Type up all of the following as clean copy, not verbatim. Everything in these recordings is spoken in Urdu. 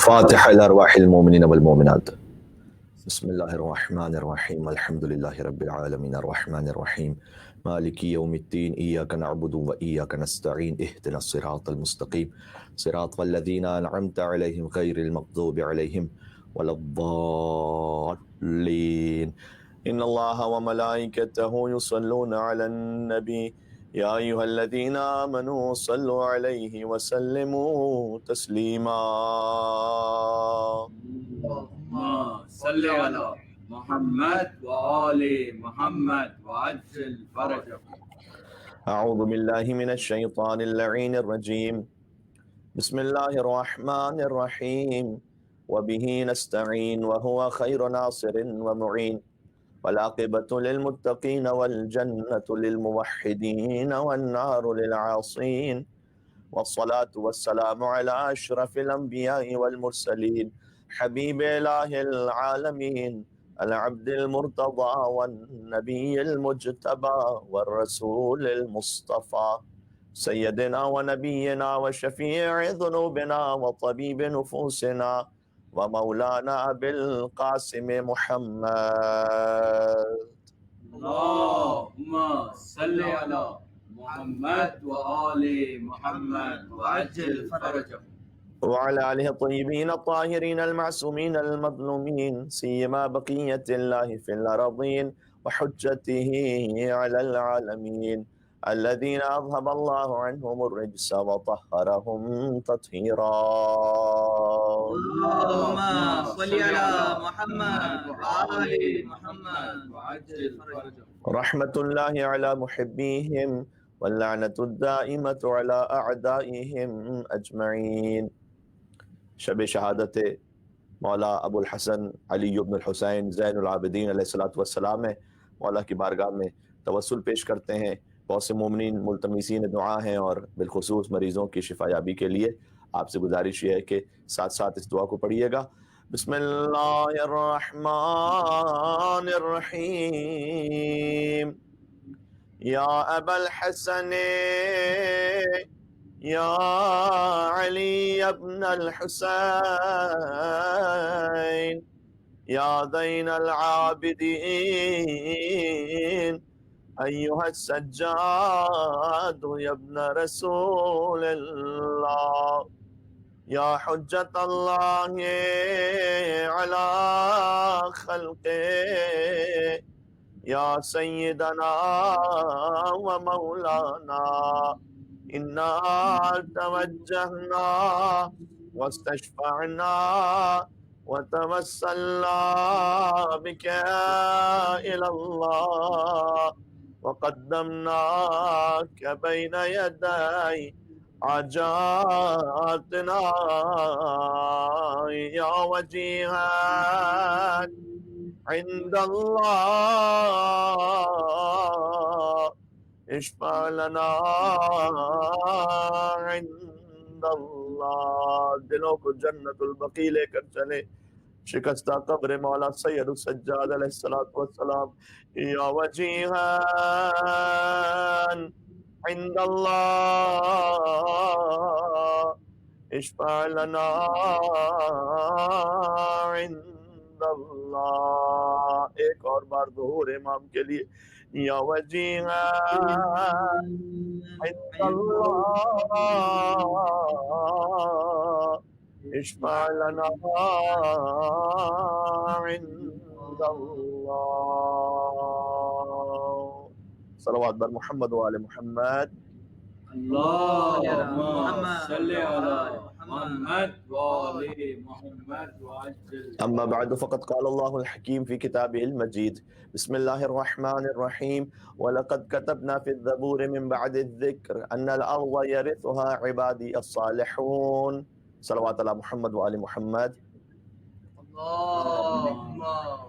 فاتح الارواح المؤمنین والمؤمنات بسم اللہ الرحمن الرحیم الحمد للہ رب العالمین الرحمن الرحیم مالک یوم الدین ایاک نعبد و ایاک نستعین اہدنا الصراط المستقیم صراط الذین انعمت علیہم غیر المغضوب علیہم ولا الضالین ان اللہ وملائکتہ یصلون علی النبی یا ایہا الذین آمنوا صلوا علیہ وسلموا تسلیما اللهم صل على محمد وآل محمد وعجل فرجهم. اعوذ باللہ من الشیطان اللعین الرجیم بسم اللہ الرحمن الرحیم وبہ نستعین وہو خیر ناصر ومعین والعاقبۃ للمتقین والجنۃ للموحدین والنار للعاصین والصلاة والسلام علی اشرف الانبیاء والمرسلین حبیب الہ العالمین العبد المرتضى والنبی المجتبى والرسول المصطفى سیدنا ونبینا وشفیع ذنوبنا وطبیب نفوسنا ومولانا ابی القاسم محمد اللهم صل على محمد وآل محمد وعجل فرجهم. وعلى آله الطيبين الطاهرين المعصومين المظلومين سيما بقية الله في الأرضين وحجته على العالمين الذين أذهب الله عنهم الرجس وطهرهم تطهيرا. اللهم صل على محمد وآل محمد وعجل فرجهم. رحمة الله على محبيهم واللعنة الدائمة على أعدائهم أجمعين. شب شہادت مولا ابو الحسن علی بن الحسین زین العابدین علیہ الصلوۃ والسلام ہے، مولا کی بارگاہ میں توسل پیش کرتے ہیں. بہت سے مومنین ملتمسین دعا ہیں اور بالخصوص مریضوں کی شفا یابی کے لیے آپ سے گزارش یہ ہے کہ ساتھ ساتھ اس دعا کو پڑھیے گا. بسم اللہ الرحمن الرحیم یا ابا الحسن یا علی ابن الحسین یا زین العابدین ایہا السجاد یا ابن رسول اللہ یا حجت اللہ علی خلقہ یا سیدنا و مولانا انا توجہنا واستشفعنا وتوسلنا بك إلى الله وقدمناك بين يدي حاجاتنا يا وجيها عند الله اشفع لنا عند اللہ. دلوں کو جنت البقیع لے کر چلے. شکستہ قبر مولا سید السجاد علیہ السلام یا وجیہا عند اللہ اشفع لنا عند اللہ. ایک اور بار ظہور امام کے لیے یا وجیہا عند اللہ اشفع لنا عند اللہ. صلوات بر محمد و آل محمد. اللهم صل على محمد وآل محمد وعجل. اما بعد فقد قال الله الحكيم في كتابه المجيد بسم الله الرحمن الرحيم ولقد كتبنا في الزبور من بعد الذكر ان الارض يرثها عبادي الصالحون. صلوات على محمد وآل محمد. اللهم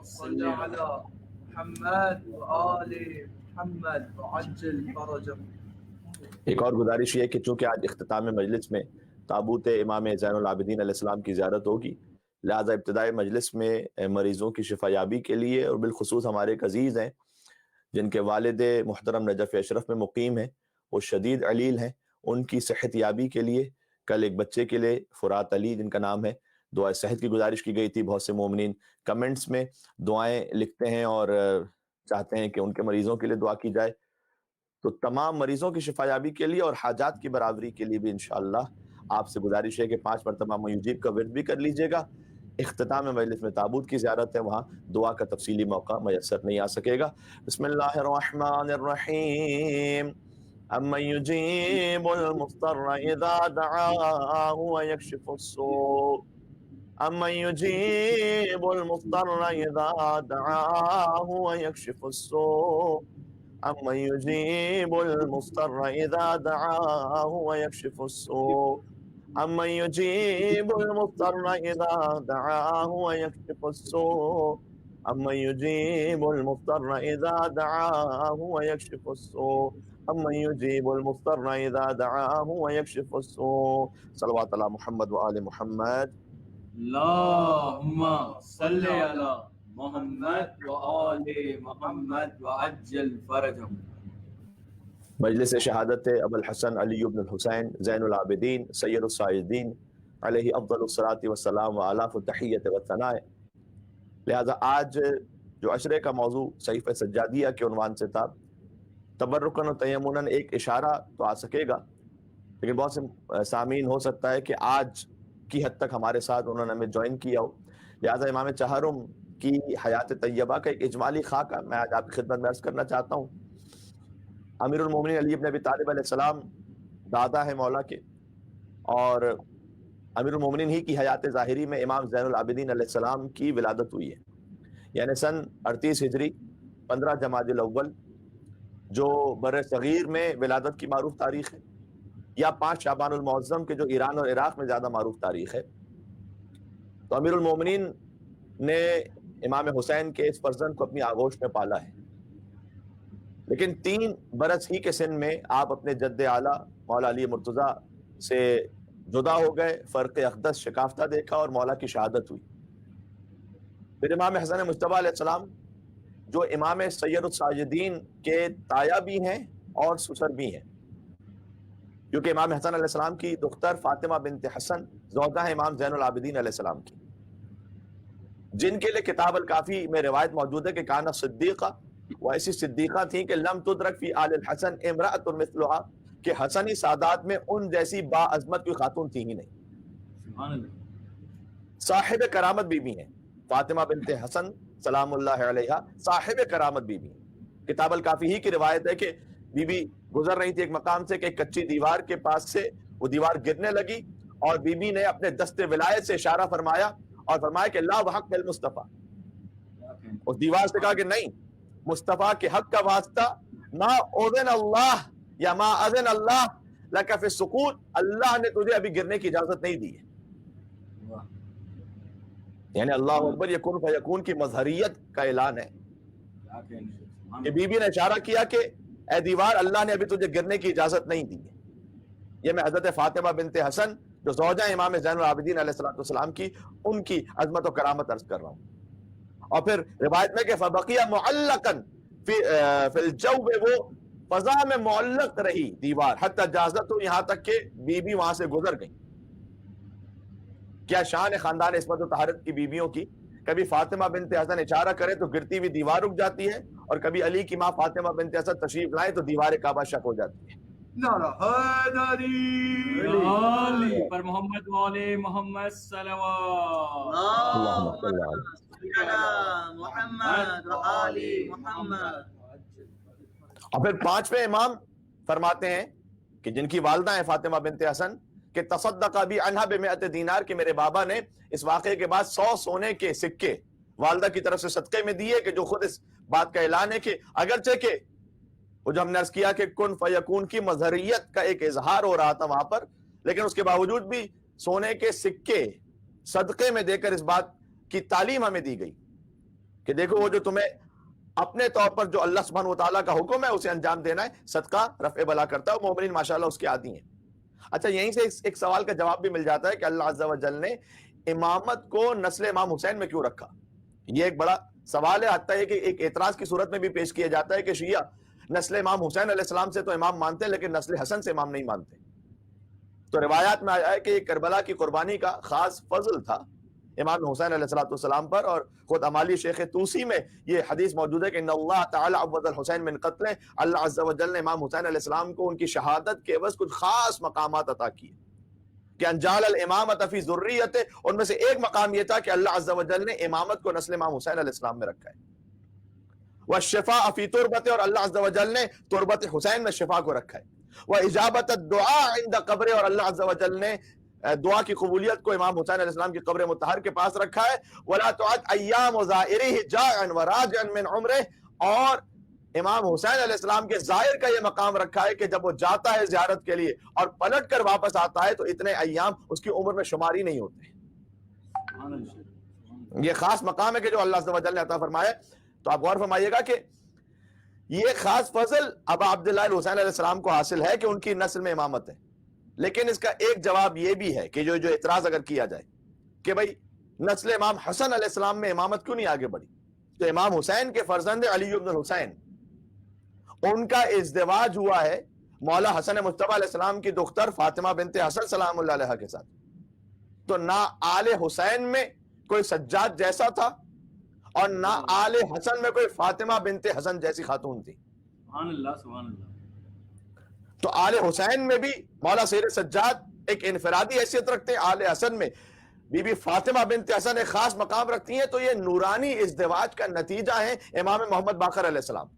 صل على محمد وآل محمد وعجل فرجهم. ایک اور گزارش یہ ہے کہ چونکہ آج اختتام مجلس میں تابوت امام زین العابدین علیہ السلام کی زیارت ہوگی، لہٰذا ابتدائی مجلس میں مریضوں کی شفا یابی کے لیے اور بالخصوص ہمارے ایک عزیز ہیں جن کے والد محترم نجف اشرف میں مقیم ہیں، وہ شدید علیل ہیں، ان کی صحت یابی کے لیے کل ایک بچے کے لیے فرات علی جن کا نام ہے دعائے صحت کی گزارش کی گئی تھی. بہت سے مومنین کمنٹس میں دعائیں لکھتے ہیں اور چاہتے ہیں کہ ان کے مریضوں کے لیے دعا کی جائے. تو تمام مریضوں کی شفا یابی کے لیے اور حاجات کی برابری کے لیے بھی انشاءاللہ آپ سے گزارش ہے کہ 5 مرتبہ میجیب کا ورد بھی کر لیجئے گا. اختتام مجلس میں تابوت کی زیارت ہے، وہاں دعا کا تفصیلی موقع میسر نہیں آ سکے گا. بسم اللہ الرحمن الرحیم. امن یجیب المضطر اذا دعاہ ویکشف السوء امن یجیب المضطر اذا دعاہ ویکشف السوء امن یجیب المضطر اذا دعاہ ویکشف السوء امن یجیب المضطر اذا دعاہ ویکشف السوء امن یجیب المضطر اذا دعاہ ویکشف السوء امن یجیب المضطر اذا دعاہ ویکشف السوء. صلوات علی محمد وآل محمد. اللہم صلی علی محمد وآل محمد وعجل فرجہم. مجلس شہادت ابو الحسن علی بن الحسین زین العابدین سید الساجدین علیہ افضل الصلاۃ والسلام وآلاف التحیۃ والثناء. لہذا آج جو عشرے کا موضوع صحیفہ سجادیہ کے عنوان سے تھا، تبرکن و تیمنن ایک اشارہ تو آ سکے گا، لیکن بہت سے سامعین ہو سکتا ہے کہ آج کی حد تک ہمارے ساتھ انہوں نے ہمیں جوائن کیا ہو. لہٰذا امام چہرم کی حیات طیبہ کا ایک اجمالی خاکہ میں آج آپ کی خدمت میں عرض کرنا چاہتا ہوں. امیر المومنین علی بن ابی طالب علیہ السلام دادا ہے مولا کے، اور امیر المومنین ہی کی حیات ظاہری میں امام زین العابدین علیہ السلام کی ولادت ہوئی ہے، یعنی سن 38 ہجری 15 جمادی الاول، جو بر صغیر میں ولادت کی معروف تاریخ ہے، یا 5 شعبان المعظم کے جو ایران اور عراق میں زیادہ معروف تاریخ ہے. تو امیر المومنین نے امام حسین کے اس فرزند کو اپنی آغوش میں پالا ہے، لیکن 3 برس ہی کے سن میں آپ اپنے جد اعلیٰ مولا علی مرتضیٰ سے جدا ہو گئے، فرق اقدس شکافتہ دیکھا اور مولا کی شہادت ہوئی. پھر امام حسن مجتبیٰ علیہ السلام جو امام سید الساجدین کے تایا بھی ہیں اور سسر بھی ہیں، کیونکہ امام حسن علیہ السلام کی دختر فاطمہ بنت حسن زوجہ ہے امام زین العابدین علیہ السلام کی، جن کے لیے کتاب الکافی میں روایت موجود ہے کہ کانا صدیقہ، وہ ایسی صدیقہ تھیں کہ لم تدرک فی آل الحسن امرأۃ مثلھا، کہ حسنی سادات میں ان جیسی با عظمت کوئی خاتون تھی ہی نہیں. سبحان اللہ. صاحب کرامت بی بی ہیں فاطمہ بنت حسن سلام اللہ علیہا، صاحب کرامت بی بی. کتاب الکافی ہی کی روایت ہے کہ بی بی گزر رہی تھی ایک مقام سے کہ ایک کچی دیوار کے پاس سے وہ دیوار گرنے لگی، اور بی بی نے اپنے دست ولایت سے اشارہ فرمایا اور فرمایا کہ لا وحق بالمصطفیٰ. اس دیوار سے کہا کہ نہیں، مصطفیٰ کے حق کا واسطہ، ما اذن اللہ یا ما اذن اللہ لک فی السقوط، اللہ نے تجھے ابھی گرنے کی اجازت نہیں دی ہے. یعنی اللہ اکبر، یہ کن فیکون کی مظہریت کا اعلان ہے کہ بی بی نے اشارہ کیا کہ اے دیوار، اللہ نے ابھی تجھے گرنے کی اجازت نہیں دی ہے. یہ میں حضرت فاطمہ بنت حسن جو زوجہ امام زین العابدین علیہ السلام کی، ان کی عظمت و کرامت عرض کر رہا ہوں. اور پھر روایت میں کہ فبقیہ معلقاً فی الجو، وہ فضا میں معلق رہی دیوار، حتی جازت، یہاں تک کہ بی بی وہاں سے گزر گئی. کیا شان ہے خاندان عصمت و طہارت کی بیویوں کی. کبھی فاطمہ بنت حسن اشارہ کرے تو گرتی ہوئی دیوار رک جاتی ہے، اور کبھی علی کی ماں فاطمہ بنت حسن تشریف لائیں تو دیوار کعبہ شک ہو جاتی ہے. نعرہ حیدری علی پر محمد والے محمد صلوات. اللہم صلی علی علی محمد وآل محمد. اور پھر 5ویں امام فرماتے ہیں کہ جن کی والدہ ہیں فاطمہ بنت حسن، کہ تصدق بی عنہا بمئت دینار، کہ میرے بابا نے اس واقعے کے بعد 100 سونے کے سکے والدہ کی طرف سے صدقے میں دیے، کہ جو خود اس بات کا اعلان ہے کہ اگرچہ کہ وہ جو ہم نے عرض کیا کہ کن فیکون کی مظہریت کا ایک اظہار ہو رہا تھا وہاں پر، لیکن اس کے باوجود بھی سونے کے سکے صدقے میں دے کر اس بات کی تعلیم ہمیں دی گئی کہ دیکھو وہ جو تمہیں اپنے طور پر جو اللہ سبحانہ وتعالیٰ کا حکم ہے اسے انجام دینا ہے، صدقہ رفع بلا کرتا ہے. مومنین ماشاءاللہ اس کے عادی ہیں. اچھا، یہیں سے ایک سوال کا جواب بھی مل جاتا ہے کہ اللہ عز و جل نے امامت کو نسل امام حسین میں کیوں رکھا. یہ ایک بڑا سوال ہے، حتیٰ یہ کہ ایک اعتراض کی صورت میں بھی پیش کیا جاتا ہے کہ شیعہ نسل امام حسین علیہ السلام سے تو امام مانتے ہیں لیکن نسل حسن سے امام نہیں مانتے. تو روایات میں آیا ہے کہ یہ کربلا کی قربانی کا خاص فضل تھا امام حسین علیہ السلام پر، اور خود امالی شیخ توسی میں یہ حدیث موجود ہے کہ ان اللہ تعالی عوض الحسین من قتل، اللہ عز و جل نے امام حسین علیہ السلام کو ان کی شہادت کے عوض کچھ خاص مقامات عطا کیے کہ انجال الامامت فی ذریت، ان میں سے ایک مقام یہ تھا کہ اللہ عز و جل نے امامت کو نسل امام حسین علیہ السلام میں رکھا ہے، والشفاء فی تربت، اور اللہ عز و جل نے تربت حسین میں شفا کو رکھا ہے، واجابت الدعاء عند قبر، اور اللہ عز و جل نے دعا کی قبولیت کو امام حسین علیہ السلام کی قبر مطہر کے پاس رکھا ہے، ولا تعد ایام زائرہ جائعا وراجعا من عمرہ، اور امام حسین علیہ السلام کے زائر کا یہ مقام رکھا ہے کہ جب وہ جاتا ہے زیارت کے لیے اور پلٹ کر واپس آتا ہے تو اتنے ایام اس کی عمر میں شماری نہیں ہوتے۔ یہ خاص مقام ہے کہ جو اللہ عز و جل نے عطا فرمایا۔ تو آپ غور فرمائیے گا کہ یہ خاص فضل ابا عبداللہ الحسین علیہ السلام کو حاصل ہے کہ ان کی نسل میں امامت ہے، لیکن اس کا ایک جواب یہ بھی ہے کہ جو اعتراض اگر کیا جائے کہ بھائی نسل امام حسن علیہ السلام میں امامت کیوں نہیں آگے بڑھی، تو امام حسین کے فرزند علی بن الحسین، ان کا ازدواج ہوا ہے مولا حسن مجتبی علیہ السلام کی دختر فاطمہ بنت حسن سلام اللہ علیہ کے ساتھ، تو نہ آل حسین میں کوئی سجاد جیسا تھا اور نہ آل حسن میں کوئی فاطمہ بنت حسن جیسی خاتون تھی۔ سبحان اللہ سبحان اللہ۔ تو آل حسین میں بھی مولا سید سجاد ایک انفرادی حیثیت رکھتے ہیں، آل حسن میں بی بی فاطمہ بنت حسن ایک خاص مقام رکھتی ہیں، تو یہ نورانی ازدواج کا نتیجہ ہے امام محمد باقر علیہ السلام۔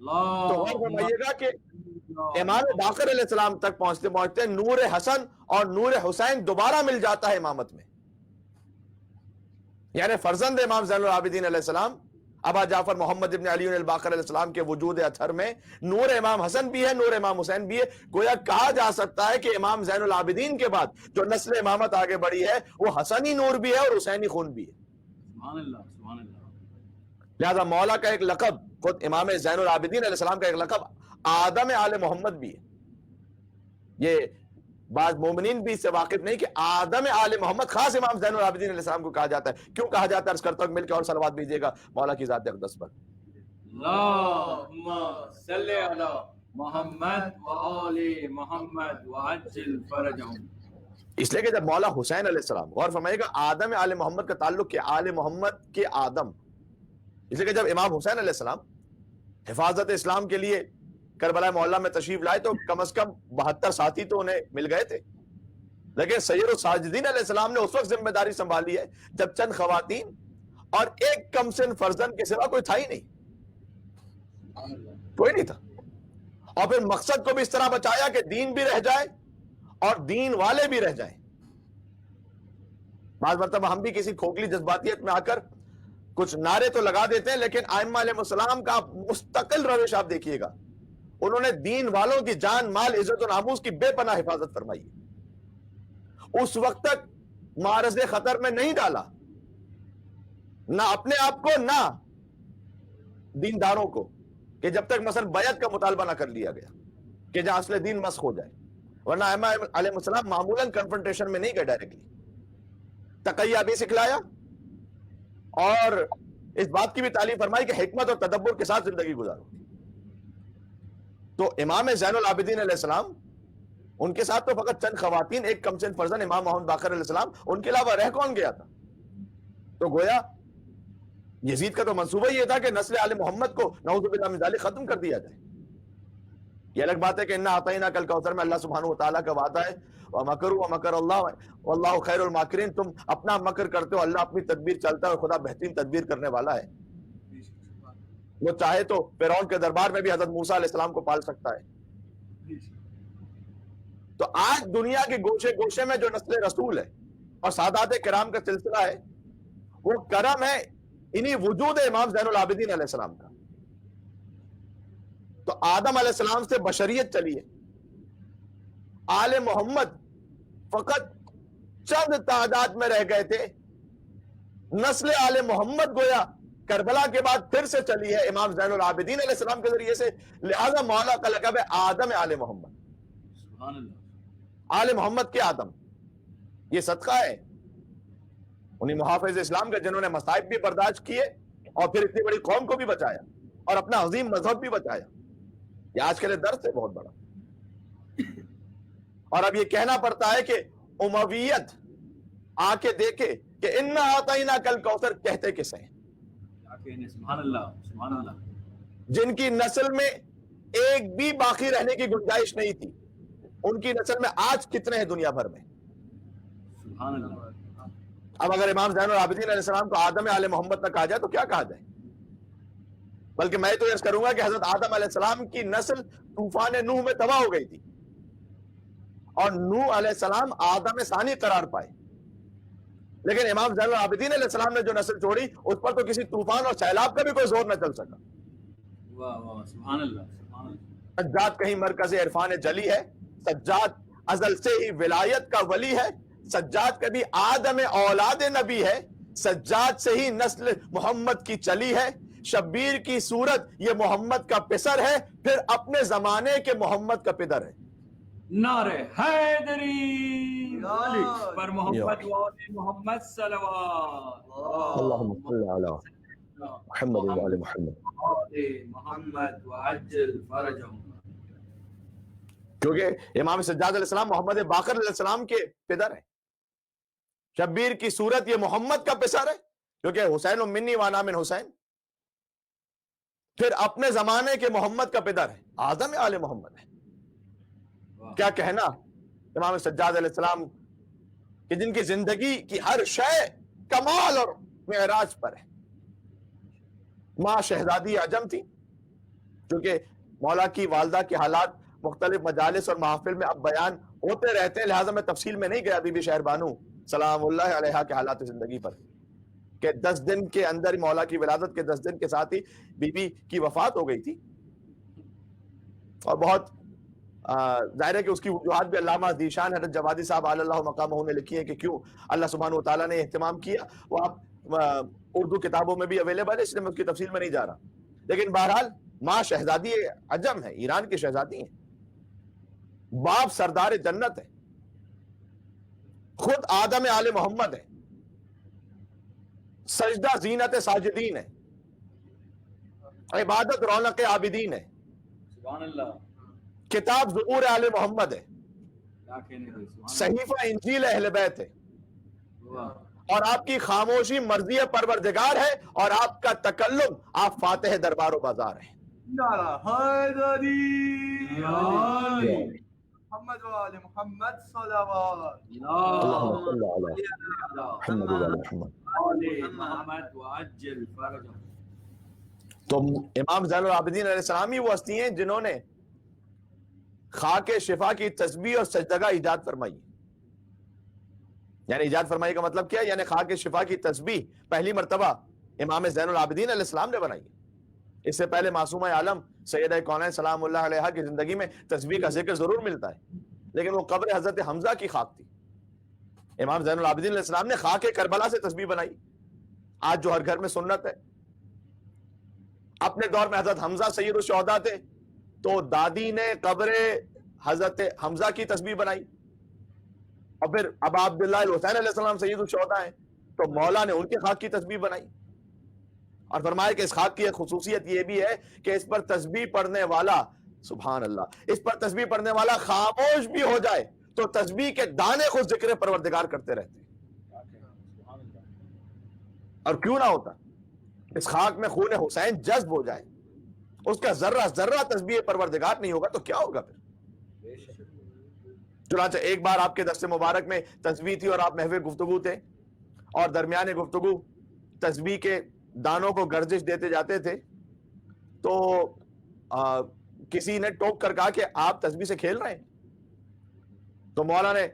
تو غور فرمائیے گا کہ امام باقر علیہ السلام تک پہنچتے پہنچتے نور حسن اور نور حسین دوبارہ مل جاتا ہے امامت میں، یعنی فرزند امام زین العابدین علیہ السلام ابا جعفر محمد ابن علی الباقر علیہ السلام کے وجود اطہر میں نور امام حسن بھی ہے، نور امام حسین بھی ہے۔ گویا کہا جا سکتا ہے کہ امام زین العابدین کے بعد جو نسل امامت آگے بڑھی ہے وہ حسنی نور بھی ہے اور حسینی خون بھی ہے۔ سبحان اللہ سبحان اللہ۔ لہذا مولا کا ایک لقب، خود امام زین العابدین علیہ السلام کا ایک لقب آدم آل محمد بھی ہے۔ یہ بعض مومنین بھی اس سے واقف نہیں کہ آدم آل محمد خاص امام زین العابدین علیہ السلام کو کہا جاتا ہے۔ کیوں کہا جاتا ہے عرض کرتا ہوں، مل کے اور صلوات بھیجیے گا مولا کی ذات اقدس پر۔ اللہم صلی علی محمد و آل محمد وعجل فرجہم۔ اس لیے کہ جب مولا حسین علیہ السلام، غور فرمائیے گا، آدم آل محمد کا تعلق کہ آل محمد کے آدم، اس لیے کہ جب امام حسین علیہ السلام حفاظت اسلام کے لیے کربلا معلیٰ میں تشریف لائے تو کم از کم 72 ساتھی تو انہیں مل گئے تھے، لیکن سید الساجدین علیہ السلام نے اس وقت ذمہ داری سنبھالی ہے جب چند خواتین اور ایک کم سن فرزند کے سوا کوئی تھا ہی نہیں، کوئی نہیں تھا، اور پھر مقصد کو بھی اس طرح بچایا کہ دین بھی رہ جائے اور دین والے بھی رہ جائیں۔ بعض مرتبہ ہم بھی کسی کھوکھلی جذباتیت میں آ کر کچھ نعرے تو لگا دیتے ہیں، لیکن ائمہ علیہ السلام کا مستقل روش آپ دیکھیے گا، انہوں نے دین والوں کی جان مال عزت و ناموس کی بے پناہ حفاظت فرمائی، اس وقت تک معرض خطر میں نہیں ڈالا، نہ اپنے آپ کو نہ دینداروں کو، کہ جب تک مثلا بیعت کا مطالبہ نہ کر لیا گیا کہ جہاں اصل دین مسخ ہو جائے، ورنہ ائمہ علیہ السلام معمولاً کنفرنٹیشن میں نہیں گئے ڈائریکٹلی، تقیہ بھی سکھلایا اور اس بات کی بھی تعلیم فرمائی کہ حکمت اور تدبر کے ساتھ زندگی گزارو۔ تو امام زین العابدین علیہ السلام، ان کے ساتھ تو فقط چند خواتین، ایک کم سن فرزند امام محمد باقر علیہ السلام، ان کے علاوہ رہ کون گیا تھا؟ تو گویا یزید کا تو منصوبہ یہ تھا کہ نسل آل محمد کو نعوذ باللہ من ذالک ختم کر دیا جائے۔ یہ الگ بات ہے کہ انا اعطیناک الکوثر میں اللہ سبحانہ و تعالیٰ کا وعدہ ہے، وَمَكَرُوا وَمَكَرَ اللَّهُ وَاللَّهُ خَيْرُ الْمَاكِرِينَ، تم اپنا مکر کرتے ہو، اللہ اپنی تدبیر چلتا ہے اور خدا بہترین تدبیر کرنے والا ہے۔ وہ چاہے تو فرعون کے دربار میں بھی حضرت موسیٰ علیہ السلام کو پال سکتا ہے۔ تو آج دنیا کے گوشے گوشے میں جو نسل رسول ہے اور سادات کرام کا سلسلہ ہے، وہ کرم ہے انہی وجود امام زین العابدین علیہ السلام کا۔ تو آدم علیہ السلام سے بشریت چلی ہے، آل محمد فقط چند تعداد میں رہ گئے تھے، نسل آل محمد گویا کربلا کے بعد پھر سے چلی ہے امام زین العابدین علیہ السلام کے ذریعے سے، لہذا مولا کا لقب ہے آدم آل محمد، سبحان اللہ۔ آل محمد کے آدم۔ یہ صدقہ ہے انہیں محافظ اسلام کے جنہوں نے مصائب بھی برداشت کیے اور پھر اتنی بڑی قوم کو بھی بچایا اور اپنا عظیم مذہب بھی بچایا۔ یہ آج کے لیے درس ہے بہت بڑا۔ اور اب یہ کہنا پڑتا ہے کہ امویت آ کے دیکھے کہ انا اعطینا کل کوثر کہتے کسے ہیں؟ کیا کہنے، سبحان اللہ سبحان اللہ۔ جن کی نسل میں ایک بھی باقی رہنے کی گنجائش نہیں تھی، ان کی نسل میں آج کتنے ہیں دنیا بھر میں؟ سبحان اللہ۔ اب اگر امام زین العابدین علیہ السلام کو آدم آل محمد تک کہا جائے تو کیا کہا جائے؟ بلکہ میں تو یہ کروں گا کہ حضرت آدم علیہ السلام کی نسل طوفان نوح میں تباہ ہو گئی تھی، اور نوح علیہ السلام آدم ثانی قرار پائے، لیکن امام زین العابدین علیہ السلام نے جو نسل چھوڑی اس پر تو کسی طوفان اور سیلاب کا بھی کوئی زور نہ چل سکا۔ واہ واہ سبحان اللہ سبحان اللہ۔ سجاد کہیں مرکز عرفان جلی ہے، سجاد ازل سے ہی ولایت کا ولی ہے، سجاد کبھی آدم اولاد نبی ہے، سجاد سے ہی نسل محمد کی چلی ہے، شبیر کی صورت یہ محمد کا پسر ہے، پھر اپنے زمانے کے محمد کا پدر ہے۔ نعرہ حیدری یا علی پر محمد و آل محمد صلوات اللہم صلی علی محمد و آل محمد۔ آل محمد وعجل فرجهم۔ کیونکہ امام سجاد علیہ السلام محمد باقر علیہ السلام کے پدر ہیں، شبیر کی صورت یہ محمد کا پسر ہے، کیونکہ حسین منی وانا من حسین، پھر اپنے زمانے کے محمد کا پدر ہے، آدم آل محمد ہے۔ کیا کہنا امام سجاد علیہ السلام کہ جن کی زندگی کی ہر شے کمال اور معراج پر ہے۔ ماں شہزادی عجم تھی، کیونکہ مولا کی والدہ کے حالات مختلف مجالس اور محافل میں اب بیان ہوتے رہتے ہیں، لہٰذا میں تفصیل میں نہیں گیا۔ بی بی شہر بانو سلام اللہ علیہا کے حالات زندگی پر، کہ 10 دن کے اندر مولا کی ولادت کے 10 دن کے ساتھ ہی بی بی کی وفات ہو گئی تھی، اور بہت ظاہر ہے کہ اس کی وجوہات بھی علامہ ذیشان حضرت جوادی صاحب علی اللہ مقامہ نے لکھی ہے کہ کیوں اللہ سبحانہ و تعالیٰ نے اہتمام کیا، وہ آپ اردو کتابوں میں بھی اویلیبل ہے، اس لیے میں اس کی تفصیل میں نہیں جا رہا۔ لیکن بہرحال ماں شہزادی عجم ہے، ایران کی شہزادی ہیں، باپ سردار جنت ہے، خود آدم آل محمد ہے، سجدہ زینت ساجدین ہے، عبادت رونق عابدین ہے، سبحان اللہ۔ کتاب ظہور آل محمد ہے، کیا کہنے بھائی، سبحان صحیفہ انجیل اہل بیت ہے، اللہ۔ واہ۔ اور آپ کی خاموشی مرضی پروردگار ہے، اور آپ کا تکلم آپ فاتح دربار و بازار ہیں۔ نعرہ حیدری یا علی۔ محمد و آل محمد صلوات اللہم صلی علی صل علی محمد و آل محمد۔ آل محمد وعجل فرجهم۔ تو امام زین العابدین علیہ السلام ہی وہ ہستی ہیں جنہوں نے خاک شفا کی تسبیح اور سجدگاہ ایجاد فرمائی۔ یعنی ایجاد فرمائی کا مطلب کیا؟ یعنی خاک شفا کی تسبیح پہلی مرتبہ امام زین العابدین علیہ السلام نے بنائی۔ اس سے پہلے معصومہ عالم سیدہ کونین سلام اللہ علیہا کی زندگی میں تسبیح کا ذکر ضرور ملتا ہے، لیکن وہ قبر حضرت حمزہ کی خاک تھی۔ امام زین العابدین علیہ السلام نے خاک کربلا سے تسبیح بنائی، آج جو ہر گھر میں سنت ہے۔ اپنے دور میں حضرت حمزہ سید الشہداء تھے، تو دادی نے قبر حضرت حمزہ کی تسبیح بنائی، اور پھر اب عبداللہ الحسین علیہ السلام سید الشہداء ہیں، تو مولا نے ان کے خاک کی تسبیح بنائی، اور فرمایا کہ اس خاک کی ایک خصوصیت یہ بھی ہے کہ اس پر تسبیح پڑھنے والا، سبحان اللہ، اس پر تسبیح پڑھنے والا خاموش بھی ہو جائے تو تسبیح کے دانے خود ذکر پروردگار کرتے رہتے ہیں۔ اور کیوں نہ ہوتا، اس خاک میں خون حسین جذب ہو جائے، اس کا ذرہ ذرہ تسبیح پروردگار نہیں ہوگا تو کیا ہوگا پھر؟ چنانچہ ایک بار آپ کے دست مبارک میں تسبیح تھی اور آپ محو گفتگو تھے، اور درمیان گفتگو تسبیح کے دانوں کو گردش دیتے جاتے تھے، تو کسی نے ٹوک کر کہا کہ آپ تسبیح سے کھیل رہے ہیں؟ تو مولا نے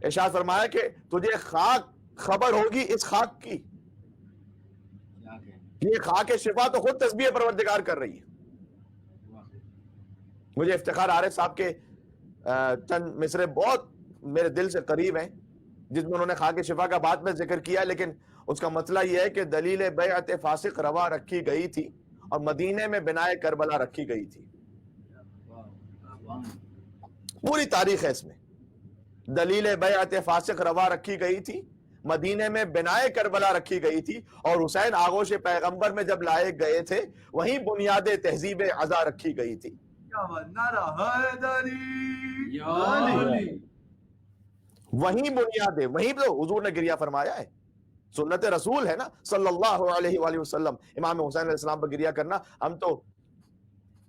ارشاد فرمایا کہ تجھے خاک خبر ہوگی اس خاک کی، یہ خاک شفا تو خود تسبیح پروردگار کر رہی ہے۔ مجھے افتخار عارف صاحب کے چند مصرے بہت میرے دل سے قریب ہیں، جس میں انہوں نے خاک شفا کا بات میں ذکر کیا، لیکن اس کا مسئلہ یہ ہے کہ دلیل بیعت فاسق روا رکھی گئی تھی اور مدینے میں بنائے کربلا رکھی گئی تھی۔ پوری تاریخ ہے اس میں، دلیل بیعت فاسق روا رکھی گئی تھی، مدینے میں بنائے کربلا رکھی گئی تھی، اور حسین آغوش پیغمبر میں جب لائے گئے تھے وہیں بنیاد تہذیب عزا رکھی گئی تھی۔ نعرہ حیدری یا علی۔ وہیں بنیاد ہے، وہیں تو حضور نے گریہ فرمایا ہے سنت رسول ہے نا صلی اللہ علیہ وآلہ وسلم، امام حسین علیہ السلام پر گریا کرنا۔ ہم تو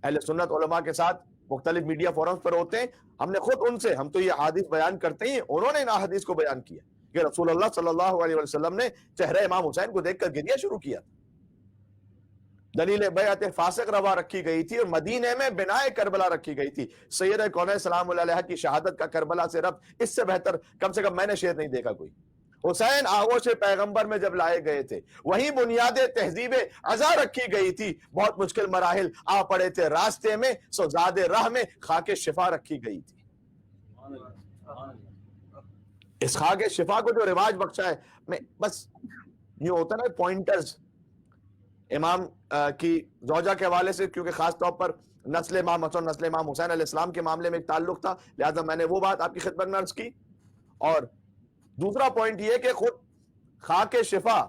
اہل سنت علماء کے ساتھ مختلف میڈیا فورمز پر ہوتے ہیں، ہم نے خود ان سے، ہم تو یہ حدیث بیان کرتے ہیں، انہوں نے ان حدیث کو بیان کیا کہ رسول اللہ صلی اللہ علیہ وسلم نے چہرہ امام حسین کو دیکھ کر گریا شروع کیا۔ دلیل بیعت فاسق روا رکھی گئی تھی اور مدینے میں بنائے کربلا رکھی گئی تھی۔ سید کونین سلام اللہ علیہ کی شہادت کا کربلا سے ربط اس سے بہتر کم سے کم میں نے شعر نہیں دیکھا کوئی۔ حسین آغوش پیغمبر میں جب لائے گئے تھے، وہیں بنیاد تہذیب عزا رکھی گئی تھی، بہت مشکل مراحل آ پڑے تھے راستے میں، سو زاد راہ میں خاک شفا رکھی گئی تھی۔ اس خاک شفا کو جو رواج بخشا ہے، میں بس یوں ہوتا نا پوائنٹرز امام کی زوجہ کے حوالے سے، کیونکہ خاص طور پر نسل امام حسن نسل امام حسین علیہ السلام کے معاملے میں ایک تعلق تھا، لہذا میں نے وہ بات آپ کی خدمت میں عرض کی۔ اور دوسرا پوائنٹ یہ کہ خود خاک شفا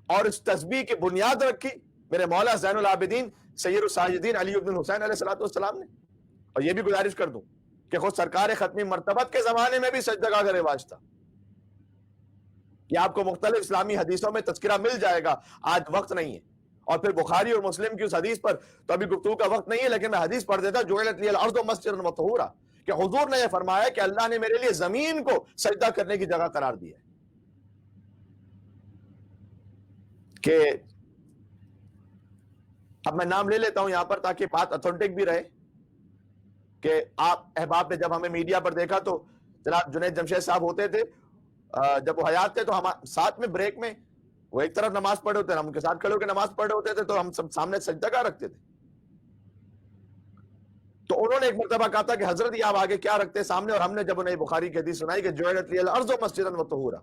اور اس تسبیح کی بنیاد رکھی میرے مولا زین العابدین سید الساجدین علی بن حسین علیہ السلام نے۔ اور یہ بھی گزارش کر دوں کہ خود سرکار ختمی مرتبت کے زمانے میں بھی سجدگاہ کا رواج تھا۔ یہ آپ کو مختلف اسلامی حدیثوں میں تذکرہ مل جائے گا، آج وقت نہیں ہے، اور پھر بخاری اور مسلم کی اس حدیث پر تو ابھی گفتگو کا وقت نہیں ہے، لیکن میں حدیث پڑھ دیتا، جعلت لی الارض مسجدا وطہورا، کہ حضور نے یہ فرمایا کہ اللہ نے میرے لیے زمین کو سجدہ کرنے کی جگہ قرار دیا ہے۔ کہ اب میں نام لے لیتا ہوں یہاں پر تاکہ بات اتھینٹک بھی رہے، کہ آپ احباب نے جب ہمیں میڈیا پر دیکھا تو جناب جنید جمشید صاحب ہوتے تھے، جب وہ حیات تھے تو ہم ساتھ میں بریک میں وہ ایک طرف نماز پڑھے ہوتے تھے، ہم ان کے ساتھ کھڑے ہو کے نماز پڑھے ہوتے تھے، تو ہم سب سامنے سجدہ رکھتے تھے۔ تو انہوں نے ایک مرتبہ کہا تھا کہ حضرت یہ آپ آگے کیا رکھتے سامنے، اور ہم نے جب انہیں بخاری کی حدیث سنائی کہ جعلت لی الارض مسجدا وطہورا،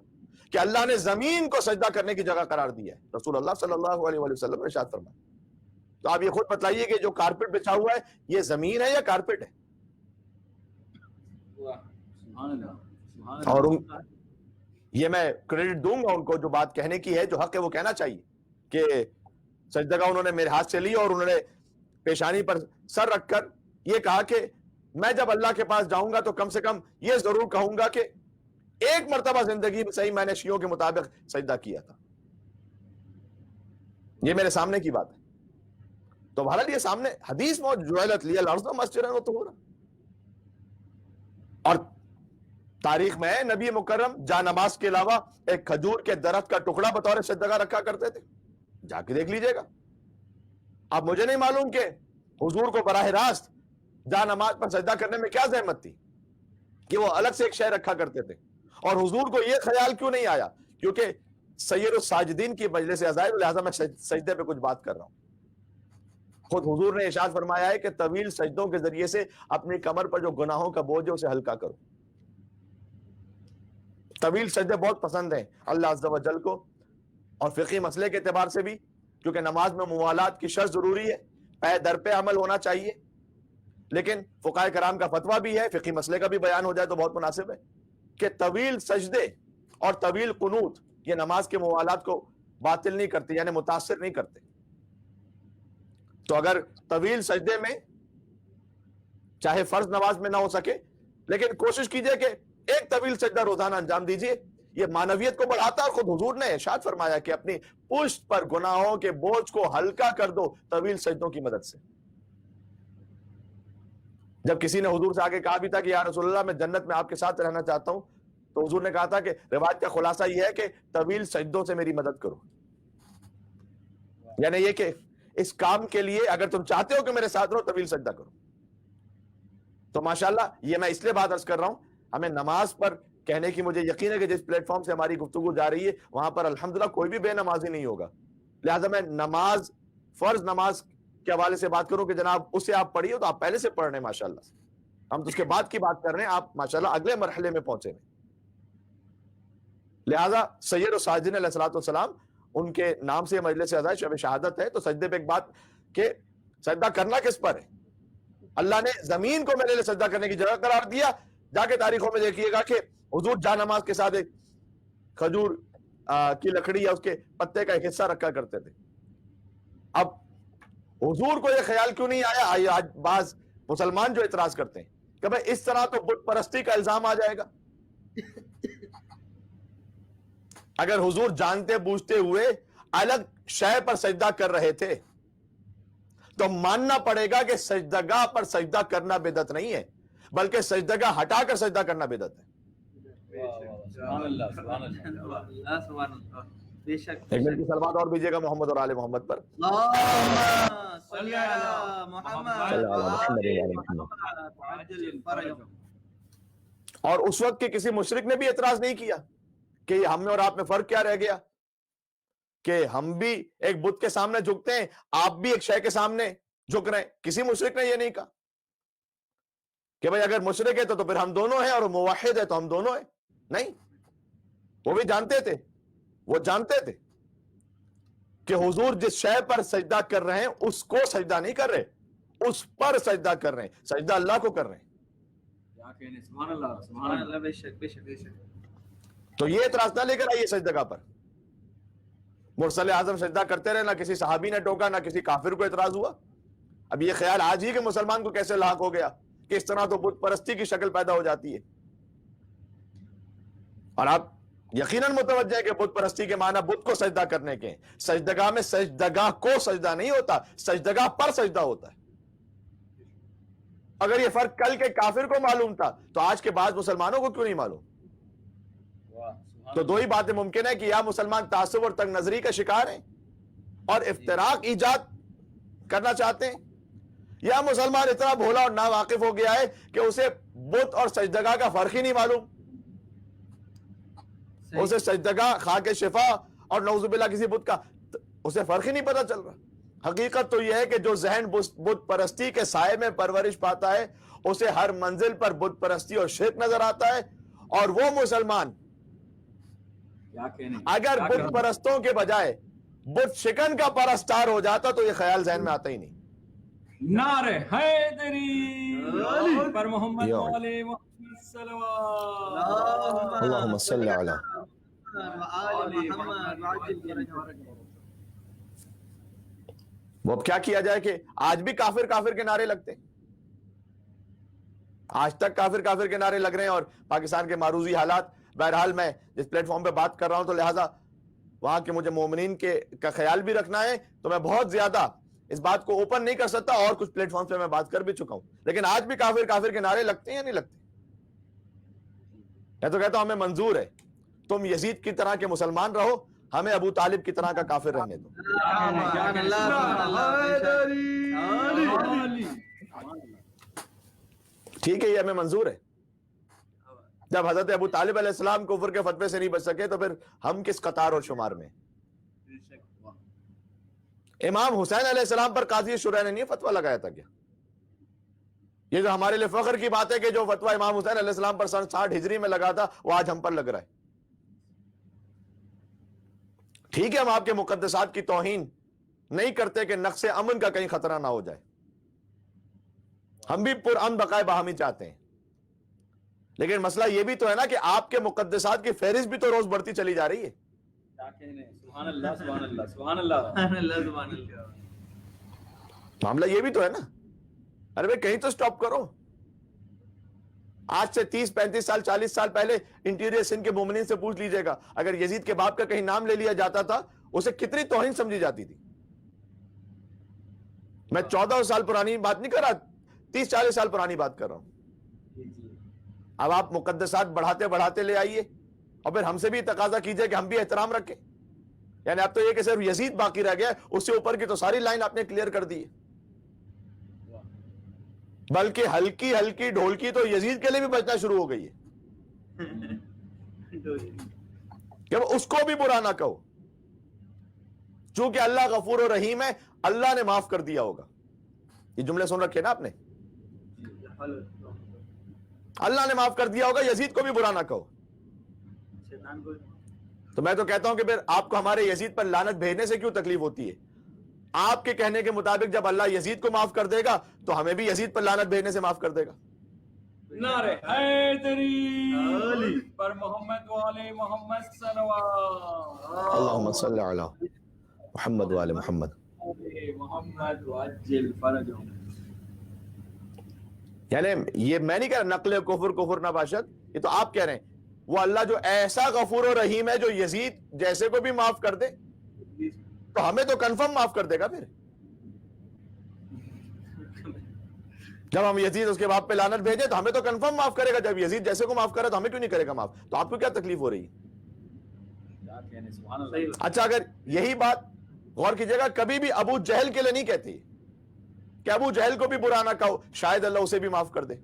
کہ اللہ نے زمین کو سجدہ کرنے کی جگہ قرار دیا ہے، رسول اللہ صلی اللہ علیہ وسلم نے ارشاد فرمایا۔ تو آپ یہ خود بتلائیے کہ جو کارپٹ بچھا ہوا ہے یہ زمین ہے یا کارپٹ ہے؟ اور یہ میں کریڈٹ دوں گا ان کو، جو بات کہنے کی ہے، جو حق ہے وہ کہنا چاہیے، کہ سجدگاہ انہوں نے میرے ہاتھ سے لی اور انہوں نے پیشانی پر سر رکھ کر یہ کہا کہ میں جب اللہ کے پاس جاؤں گا تو کم سے کم یہ ضرور کہوں گا کہ ایک مرتبہ زندگی میں صحیح میں نے شیعوں کے مطابق سجدہ کیا تھا۔ یہ میرے سامنے کی بات ہے، تو بہرحال یہ سامنے حدیث میں جعلت لی الارض مسجدا وطہورا، اور تاریخ میں نبی مکرم جا نماز کے علاوہ ایک کھجور کے درخت کا ٹکڑا بطور سجدہ رکھا کرتے تھے، جا کے دیکھ لیجئے گا۔ اب مجھے نہیں معلوم کہ حضور کو براہ راست جا نماز پر سجدہ کرنے میں کیا زحمت تھی کہ وہ الگ سے ایک شے رکھا کرتے تھے، اور حضور کو یہ خیال کیوں نہیں آیا، کیونکہ سید الساجدین کی مجلس عزائر، لہذا میں سجدے پہ کچھ بات کر رہا ہوں۔ خود حضور نے ارشاد فرمایا ہے کہ طویل سجدوں کے ذریعے سے اپنی کمر پر جو گناہوں کا بوجھ ہے اسے ہلکا کرو۔ طویل سجدے بہت پسند ہیں اللہ عز و جل کو، اور فقہی مسئلے کے اعتبار سے بھی، کیونکہ نماز میں موالات کی شرط ضروری ہے، پے در پہ عمل ہونا چاہیے، لیکن فقہاء کرام کا فتویٰ بھی ہے، فقہی مسئلے کا بھی بیان ہو جائے تو بہت مناسب ہے کہ طویل سجدے اور طویل قنوت یہ نماز کے موالات کو باطل نہیں کرتے، یعنی متاثر نہیں کرتے۔ تو اگر طویل سجدے میں چاہے فرض نماز میں نہ ہو سکے، لیکن کوشش کیجئے کہ ایک طویل سجدہ روزانہ انجام دیجئے، یہ معنویت کو بڑھاتا ہے۔ اور خود حضور نے ارشاد فرمایا کہ اپنی پشت پر گناہوں کے بوجھ کو ہلکا کر دو طویل سجدوں کی مدد سے۔ جب کسی نے حضور سے آگے کہا بھی تھا کہ یا رسول اللہ میں جنت میں آپ کے ساتھ رہنا چاہتا ہوں، تو حضور نے کہا تھا کہ روایت کا خلاصہ یہ ہے کہ طویل سجدوں سے میری مدد کرو، یعنی یہ کہ اس کام کے لیے اگر تم چاہتے ہو کہ میرے ساتھ رہو طویل سجدہ کرو۔ تو ماشاءاللہ یہ میں اس لیے بات عرض کر رہا ہوں، ہمیں نماز پر کہنے کی مجھے یقین ہے کہ جس پلیٹ فارم سے ہماری گفتگو جا رہی ہے وہاں پر الحمدللہ کوئی بھی بے نمازی نہیں ہوگا، لہٰذا میں نماز، فرض نماز کے حوالے سے بات کروں کہ جناب اسے آپ پڑھیے تو آپ پہلے سے پڑھ رہے ہیں ماشاءاللہ، ہم تو اس کے بعد کی بات کر رہے ہیں، آپ ماشاءاللہ اگلے مرحلے میں پہنچے ہیں۔ لہٰذا سید الساجدین علیہ السلام ان کے نام سے مجلس عزائر شب شہادت ہے، تو سجدے پہ ایک بات کہ سجدہ کرنا کس پر ہے؟ اللہ نے زمین کو میرے لیے سجدہ کرنے کی جگہ قرار دیا۔ جا کے تاریخوں میں دیکھیے گا کہ حضور جا نماز کے ساتھ ایک کھجور کی لکڑی یا اس کے پتے کا ایک حصہ رکھا کرتے تھے۔ اب حضور کو یہ خیال کیوں نہیں آیا؟ آج بعض مسلمان جو اعتراض کرتے ہیں کہ بھائی اس طرح تو بت پرستی کا الزام آ جائے گا۔ اگر حضور جانتے بوجھتے ہوئے الگ شے پر سجدہ کر رہے تھے تو ماننا پڑے گا کہ سجدگاہ پر سجدہ کرنا بدعت نہیں ہے، بلکہ سجدگاہ ہٹا کر سجدہ کرنا بدعت ہے۔ سبحان اللہ سبحان اللہ سبحان اللہ، بے شک ایک منٹ کی سلوات اور بھیجیے گا محمد اور آل محمد پر۔ اللہم صلی علی محمد صلی اللہ علیہ وسلم۔ وعجل فرجهم۔ اور اس وقت کے کسی مشرک نے بھی اعتراض نہیں کیا کہ ہم میں اور آپ میں فرق کیا رہ گیا، کہ ہم بھی ایک بت کے سامنے جھکتے ہیں، آپ بھی ایک شے کے سامنے جھک رہے ہیں۔ کسی مشرک نے یہ نہیں کہا کہ بھئی اگر مشرک ہے تو پھر ہم دونوں ہیں، اور موحد ہے تو ہم دونوں ہیں۔ نہیں، وہ بھی جانتے تھے، وہ جانتے تھے کہ حضور جس شے پر سجدہ کر رہے ہیں اس کو سجدہ نہیں کر رہے، اس پر سجدہ کر رہے ہیں، سجدہ اللہ کو کر رہے ہیں۔ کیا کہنے، سبحان اللہ سبحان اللہ، بے شک بے شک بے شک۔ تو یہ اعتراض نہ لے کر آئیے سجدگاہ پر۔ مرسل اعظم سجدہ کرتے رہے، نہ کسی صحابی نے ٹوکا، نہ کسی کافر کو اعتراض ہوا۔ اب یہ خیال آج ہی کہ مسلمان کو کیسے لاحق ہو گیا کہ اس طرح تو بت پرستی کی شکل پیدا ہو جاتی ہے۔ اور آپ یقیناً متوجہ ہے کہ بت پرستی کے معنی بت کو سجدہ کرنے کے ہیں۔ سجدگاہ میں سجدگاہ کو سجدہ نہیں ہوتا، سجدگاہ پر سجدہ ہوتا ہے۔ اگر یہ فرق کل کے کافر کو معلوم تھا تو آج کے بعض مسلمانوں کو کیوں نہیں معلوم؟ تو دو ہی باتیں ممکن ہے کہ یا مسلمان تعصب اور تنگ نظری کا شکار ہیں اور افتراق ایجاد کرنا چاہتے ہیں، یا مسلمان اتنا بھولا اور ناواقف ہو گیا ہے کہ اسے بت اور سجدگاہ کا فرق ہی نہیں معلوم، اسے سجدگاہ خاک شفا اور نعوذ باللہ کسی بت کا اسے فرق ہی نہیں پتا چل رہا۔ حقیقت تو یہ ہے کہ جو ذہن بت پرستی کے سائے میں پرورش پاتا ہے اسے ہر منزل پر بت پرستی اور شرک نظر آتا ہے، اور وہ مسلمان کیا کہنے، اگر بت پرستوں کے بجائے بت شکن کا پرستار ہو جاتا تو یہ خیال ذہن میں آتا ہی نہیں۔ نعرہ حیدری پر محمد یا والے محمد صلوات۔ اللہم صلی علی وآل محمد وعجل فرجهم۔ وہ اب کیا کیا جائے کہ آج بھی کافر کافر کے نعرے لگتے ہیں، آج تک کافر کافر کے نعرے لگ رہے ہیں، اور پاکستان کے معروضی حالات، بہرحال میں جس پلیٹ فارم پہ بات کر رہا ہوں تو لہٰذا وہاں کے مجھے مومنین کا خیال بھی رکھنا ہے، تو میں بہت زیادہ اس بات کو اوپن نہیں کر سکتا، اور کچھ پلیٹ فارم پہ میں بات کر بھی چکا ہوں، لیکن آج بھی کافر کافر کے نعرے لگتے ہیں یا نہیں لگتے؟ میں تو کہتا ہوں ہمیں منظور ہے، تم یزید کی طرح کے مسلمان رہو، ہمیں ابو طالب کی طرح کا کافر رہنے دو۔ سبحان اللہ سبحان اللہ، بے شک۔ ٹھیک ہے، یہ ہمیں منظور ہے۔ جب حضرت ابو طالب علیہ السلام کفر کے فتوے سے نہیں بچ سکے تو پھر ہم کس قطار اور شمار میں؟ امام حسین علیہ السلام پر قاضی شرح نے نہیں فتویٰ لگایا تھا کیا؟ یہ جو ہمارے لیے فخر کی بات ہے کہ جو فتویٰ امام حسین علیہ السلام پر سن 60 ہجری میں لگا تھا وہ آج ہم پر لگ رہا ہے۔ ٹھیک ہے، ہم آپ کے مقدسات کی توہین نہیں کرتے کہ نقص امن کا کہیں خطرہ نہ ہو جائے، ہم بھی پرامن بقائے باہمی چاہتے ہیں، لیکن مسئلہ یہ بھی تو ہے نا کہ آپ کے مقدسات کی فہرست بھی تو روز بڑھتی چلی جا رہی ہے۔ کیا کہنے، سبحان اللہ سبحان اللہ سبحان اللہ سبحان اللہ سبحان اللہ۔ معاملہ یہ بھی تو ہے نا، ارے بھائی کہیں تو سٹاپ کرو۔ آج سے 30 35 سال 40 سال پہلے انٹیریئر سندھ کے مومنین سے پوچھ لیجئے گا، اگر یزید کے باپ کا کہیں نام لے لیا جاتا تھا اسے کتنی توہین سمجھی جاتی تھی۔ میں 14 سال پرانی بات نہیں کر رہا، 30 40 سال پرانی بات کر رہا ہوں۔ اب آپ مقدسات بڑھاتے بڑھاتے لے آئیے اور پھر ہم سے بھی تقاضا کیجئے کہ ہم بھی احترام رکھیں، یعنی اب تو یہ کہ صرف یزید باقی رہ گیا، اس سے اوپر کی تو ساری لائن آپ نے کلیئر کر دی ہے، بلکہ ہلکی ہلکی ڈھولکی تو یزید کے لیے بھی بجنا شروع ہو گئی ہے کہ اس کو بھی برا نہ کہو، چونکہ اللہ غفور و رحیم ہے، اللہ نے معاف کر دیا ہوگا۔ یہ جملے سن رکھے نا آپ نے، اللہ نے معاف کر دیا ہوگا، یزید کو بھی برا نہ کہو۔ تو میں تو کہتا ہوں کہ پھر آپ کو ہمارے یزید پر لعنت بھیجنے سے کیوں تکلیف ہوتی ہے؟ آپ کے کہنے کے مطابق جب اللہ یزید کو معاف کر دے گا تو ہمیں بھی یزید پر لعنت بھیجنے سے معاف کر دے گا۔ نعرہ حیدری پر محمد والے محمد صلوات۔ اللہم صلی علی محمد وآل محمد۔ محمد وعجل فرجهم۔ یعنی یہ میں نہیں کہہ رہا نقل کفر کفر نہ باشد، یہ تو آپ کہہ رہے ہیں وہ اللہ جو ایسا غفور و رحیم ہے جو یزید جیسے کو بھی معاف کر دے تو ہمیں تو کنفرم معاف کر دے گا. پھر جب ہم یزید اس کے باپ پہ لعنت بھیجے تو ہمیں تو کنفرم معاف کرے گا. جب یزید جیسے کو معاف کرے تو ہمیں کیوں نہیں کرے گا معاف؟ تو آپ کو کیا تکلیف ہو رہی ہے؟ اچھا اگر یہی بات غور کیجئے گا کبھی بھی ابو جہل کے لیے نہیں کہتی کہ ابو جہل کو بھی برا نہ کہو شاید اللہ اسے بھی معاف کر دے.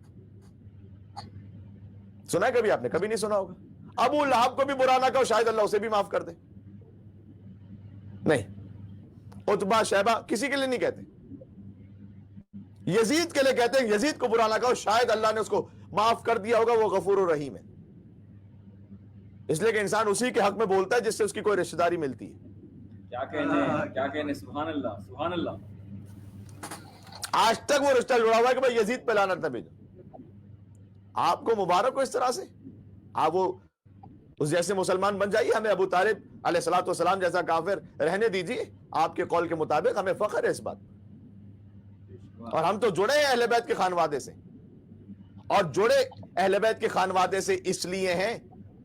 سنا ہے کبھی آپ نے؟ کبھی نہیں سنا ہوگا. ابو لہب کو بھی برا نہ کہو شاید اللہ اسے بھی معاف کر دے. نہیں. عتبہ شیبہ کسی کے لیے نہیں کہتے. یزید کے لیے کہتے ہیں یزید کو برا نہ کہو شاید اللہ نے اس کو معاف کر دیا ہوگا، وہ غفور الرحیم ہے. اس لیے کہ انسان اسی کے حق میں بولتا ہے جس سے اس کی کوئی رشتہ داری ملتی ہے. کیا کہنے سبحان اللہ سبحان اللہ. آج تک وہ رشتہ جڑا ہوا ہے کہ بھائی یزید پہ لعنت نہ بھیجو. آپ کو مبارک ہو اس طرح سے. آپ وہ اس جیسے مسلمان بن جائیے. ہمیں ابو طالب علیہ الصلوۃ والسلام جیسا کافر رہنے دیجیے. آپ کے قول کے مطابق ہمیں فخر ہے اس بات. اور ہم تو جڑے ہیں اہل بیت کے خانوادے سے، اور جڑے اہل بیت کے خانوادے سے اس لیے ہیں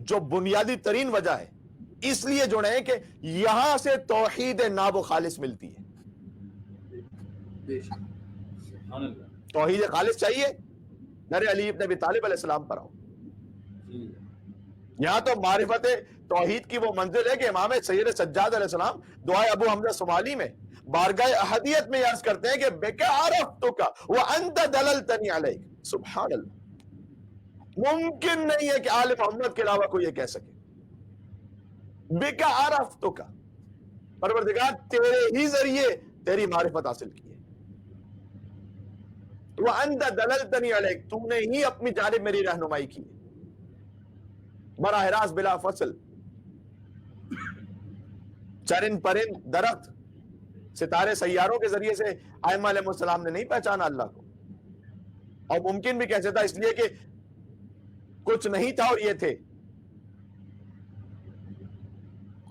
جو بنیادی ترین وجہ ہے، اس لیے جڑے ہیں کہ یہاں سے توحید ناب و خالص ملتی ہے. توحید خالص چاہیے در علی ابن ابی طالب علیہ السلام پر آؤ. یہاں تو معرفت توحید کی وہ منزل ہے کہ امام سید سجاد علیہ السلام دعائے ابو حمزہ صومالی میں بارگاہ احدیت میں عرض کرتے ہیں کہ بِکَ عَرَفْتُکَ وَأَنْتَ دَلَلْتَنِی عَلَیْکَ. سبحان اللہ. ممکن نہیں ہے کہ آل محمد کے علاوہ کوئی یہ کہہ سکے. بِکَ عَرَفْتُکَ، پروردگار تیرے ہی ذریعے تیری معرفت حاصل کی ہے. وَأَنْتَ دَلَلْتَنِی عَلَیْکَ، تو نے ہی اپنی جانب میری رہنمائی کی ہے براہ راست بلا فصل. چرند پرند درخت ستارے سیاروں کے ذریعے سے ائمہ علیہ السلام نے نہیں پہچانا اللہ کو. اور ممکن بھی کیسے تھا؟ اس لیے کہ کچھ نہیں تھا اور یہ تھے.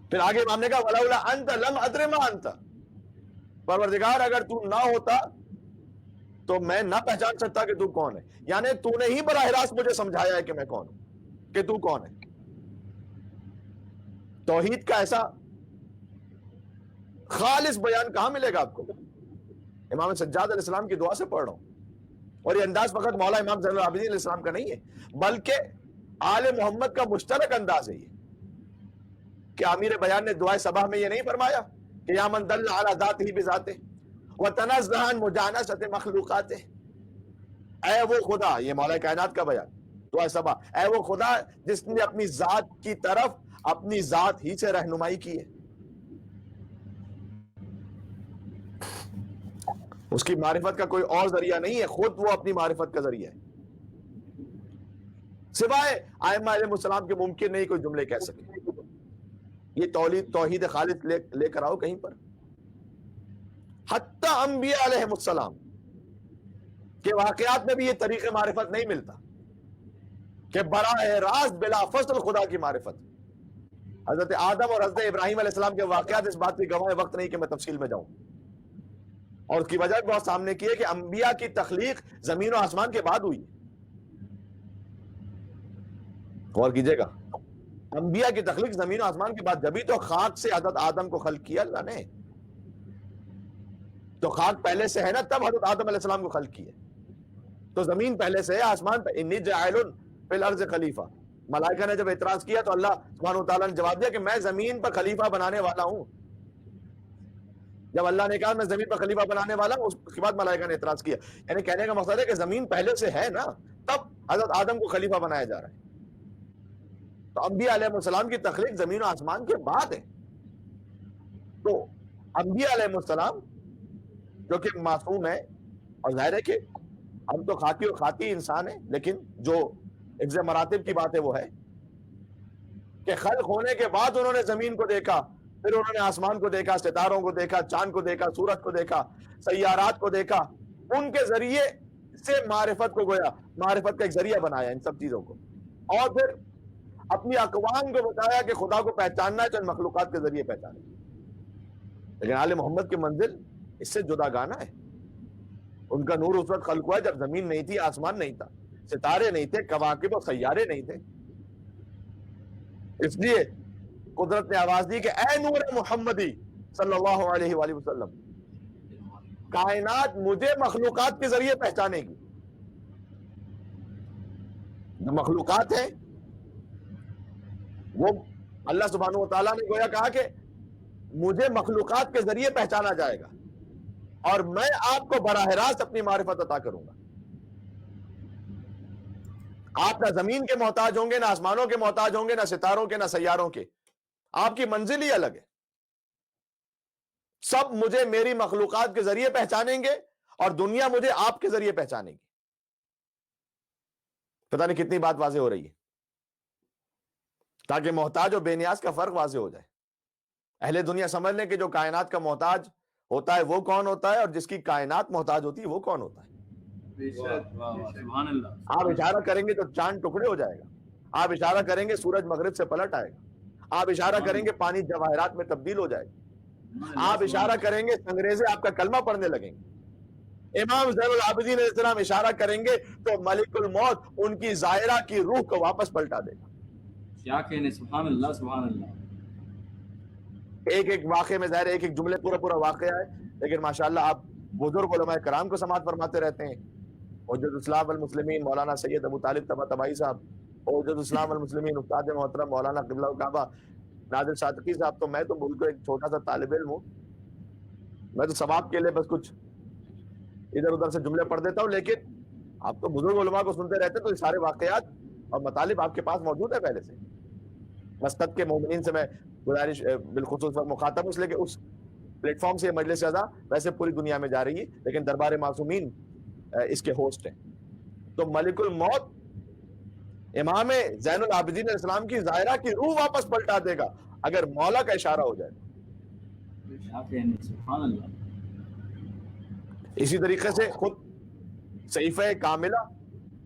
پھر آگے امام نے کہا وَلَوْلَا أَنْتَ لَمْ أَدْرِ مَا أَنْتَ، پروردگار اگر تو نہ ہوتا تو میں نہ پہچان سکتا کہ تو کون ہے. یعنی تو نے ہی براہ راست مجھے سمجھایا ہے کہ میں کون ہوں، کہ تو کون ہے. توحید کا ایسا خالص بیان کہاں ملے گا آپ کو؟ امام سجاد علیہ السلام کی دعا سے پڑھ رہا ہوں. اور یہ انداز فقط مولا امام زین العابدین علیہ السلام کا نہیں ہے، بلکہ آل محمد کا مشترک انداز ہے یہ. کہ امیر بیان نے دعائے صباح میں یہ نہیں فرمایا کہ یا من دل علی ذاتہ بذاتہ وتنزہ عن مجانست مخلوقاتہ، اے وہ خدا، یہ مولا کائنات کا بیان دعائے صباح، اے وہ خدا جس نے اپنی ذات کی طرف اپنی ذات ہی سے رہنمائی کی ہے. اس کی معرفت کا کوئی اور ذریعہ نہیں ہے، خود وہ اپنی معرفت کا ذریعہ ہے. سوائے ائمہ علیہ السلام کے ممکن نہیں کوئی جملے کہہ سکے. یہ توحید خالص لے کر آؤ کہیں پر. حتی انبیاء علیہ السلام کے واقعات میں بھی یہ طریق معرفت نہیں ملتا کہ براہ راست بلا فصل خدا کی معرفت. حضرت آدم اور حضرت ابراہیم علیہ السلام کے واقعات اس بات کی گواہ وقت نہیں کہ میں تفصیل میں جاؤں، اور اس کی وجہ بہت سامنے کی ہے کہ انبیاء کی تخلیق زمین و آسمان کے بعد ہوئی. غور کیجئے گا، انبیاء کی تخلیق زمین و آسمان کے بعد. جبھی تو خاک سے حضرت آدم کو خلق کیا اللہ نے. تو خاک پہلے سے ہے نا، تب حضرت آدم علیہ السلام کو خلق کیا. تو زمین پہلے سے ہے، آسمان پہ. انی جاعل فی الارض خلیفہ. ملائکہ نے جب اعتراض کیا تو اللہ سبحانہ وتعالیٰ نے جواب دیا کہ میں زمین پر خلیفہ بنانے والا ہوں. جب اللہ نے کہا میں زمین پر خلیفہ بنانے والا ہوں، اس کے بعد ملائکہ نے اعتراض کیا. یعنی کہنے کا مقصد ہے کہ زمین پہلے سے ہے نا، تب حضرت آدم کو خلیفہ بنایا جا رہا ہے. تو انبیاء علیہ السلام کی تخلیق زمین و آسمان کے بعد ہے. تو انبیاء علیہ السلام جو کہ معصوم ہے، اور ظاہر ہے کہ ہم تو خاکی اور خاطی انسان ہیں، لیکن جو حفظ مراتب کی بات ہے وہ ہے کہ خلق ہونے کے بعد انہوں نے زمین کو دیکھا، پھر انہوں نے آسمان کو دیکھا، ستاروں کو دیکھا، چاند کو دیکھا، سورج کو دیکھا، سیارات کو دیکھا. ان کے ذریعے سے معرفت کو گویا معرفت کا ایک ذریعہ بنایا ان سب چیزوں کو، اور پھر اپنی اقوام کو بتایا کہ خدا کو پہچاننا ہے تو ان مخلوقات کے ذریعے پہچانا. لیکن آل محمد کی منزل اس سے جدا گانا ہے. ان کا نور اس وقت خلق ہوا ہے جب زمین نہیں تھی، آسمان نہیں تھا، ستارے نہیں تھے، کواکب اور سیارے نہیں تھے. اس لیے قدرت نے آواز دی کہ اے نور محمدی صلی اللہ علیہ وآلہ وسلم، کائنات مجھے مخلوقات کے ذریعے پہچانے گی. جو مخلوقات ہیں وہ اللہ سبحانہ و تعالیٰ نے گویا کہا کہ مجھے مخلوقات کے ذریعے پہچانا جائے گا اور میں آپ کو براہ راست اپنی معرفت عطا کروں گا. آپ نہ زمین کے محتاج ہوں گے، نہ آسمانوں کے محتاج ہوں گے، نہ ستاروں کے، نہ سیاروں کے. آپ کی منزل ہی الگ ہے. سب مجھے میری مخلوقات کے ذریعے پہچانیں گے اور دنیا مجھے آپ کے ذریعے پہچانے گی. پتہ نہیں کتنی بات واضح ہو رہی ہے تاکہ محتاج اور بے نیاز کا فرق واضح ہو جائے. اہل دنیا سمجھ لیں کہ جو کائنات کا محتاج ہوتا ہے وہ کون ہوتا ہے اور جس کی کائنات محتاج ہوتی ہے وہ کون ہوتا ہے. سبحان اللہ. آپ اشارہ کریں گے تو چاند ٹکڑے ہو جائے گا. آپ اشارہ کریں گے سورج مغرب سے پلٹ آئے گا. آپ اشارہ کریں گے پانی جواہرات میں تبدیل ہو جائے گا. آپ اشارہ کریں گے انگریزے آپ کا کلمہ پڑھنے لگیں گے. امام زین العابدین علیہ السلام اشارہ کریں گے تو ملک الموت ان کی زائرہ کی روح کو واپس پلٹا دے گا. کیا کہنے. سبحان اللہ سبحان اللہ. ایک ایک واقعے میں ظاہر ایک ایک جملے پورا واقعہ ہے، لیکن ماشاءاللہ آپ بزرگ علماء کرام کو سماعت فرماتے رہتے ہیں. حجت الاسلام والمسلمین مولانا سید ابو طالب طباطبائی صاحب، حجت الاسلام والمسلمین استاد محترم مولانا قبلہ الکعبہ نادر صادقی صاحب. تو میں تو ملک ایک چھوٹا سا طالب علم ہوں، میں تو ثواب کے لیے بس کچھ ادھر ادھر سے جملے پڑھ دیتا ہوں، لیکن آپ تو بزرگ علماء کو سنتے رہتے ہیں تو یہ سارے واقعات اور مطالب آپ کے پاس موجود ہے پہلے سے. مسجد کے مومنین سے میں گزارش بالخصوص مخاطب ہوں، اس لیے کہ اس پلیٹ فارم سے مجلس رضا ویسے پوری دنیا میں جا رہی ہے لیکن دربار معصومین اس کے ہوسٹ ہیں. تو ملک الموت امام زین العابدین علیہ السلام کی زائرہ کی روح واپس پلٹا دے گا اگر مولا کا اشارہ ہو جائے. کیا کہنے. سبحان اللہ. اسی طریقے سے خود صحیفہ کاملہ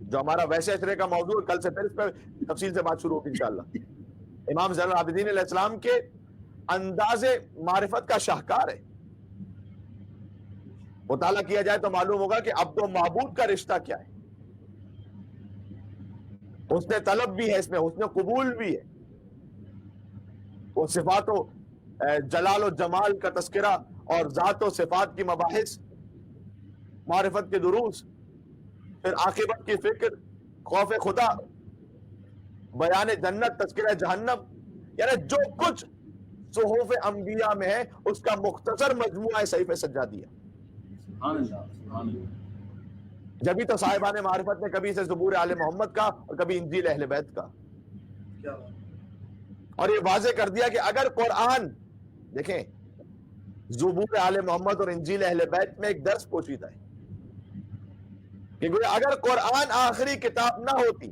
جو ہمارا ویسے اشرے کا موضوع ہے، کل سے پھر اس پہ تفصیل سے بات شروع ہوگی انشاءاللہ. امام زین العابدین علیہ السلام کے انداز معرفت کا شاہکار ہے. مطالعہ کیا جائے تو معلوم ہوگا کہ عبد و معبود کا رشتہ کیا ہے. حسن طلب بھی ہے اس میں، حسن قبول بھی ہے. وہ صفات و جلال و جمال کا تذکرہ اور ذات و صفات کی مباحث، معرفت کے دروس، پھر عاقبت کی فکر، خوف خدا، بیان جنت، تذکرہ جہنم، یعنی جو کچھ صحف انبیاء میں ہے اس کا مختصر مجموعہ صحیفہ سجادیہ. سبحان اللہ سبحان اللہ. جبھی تو صاحبان معرفت نے کبھی اسے زبور آل محمد کا اور کبھی انجیل اہل بیت کا، اور یہ واضح کر دیا کہ اگر قرآن دیکھیں زبور آل محمد اور انجیل اہل بیت میں ایک درس پوشیدہ ہے کہ اگر قرآن آخری کتاب نہ ہوتی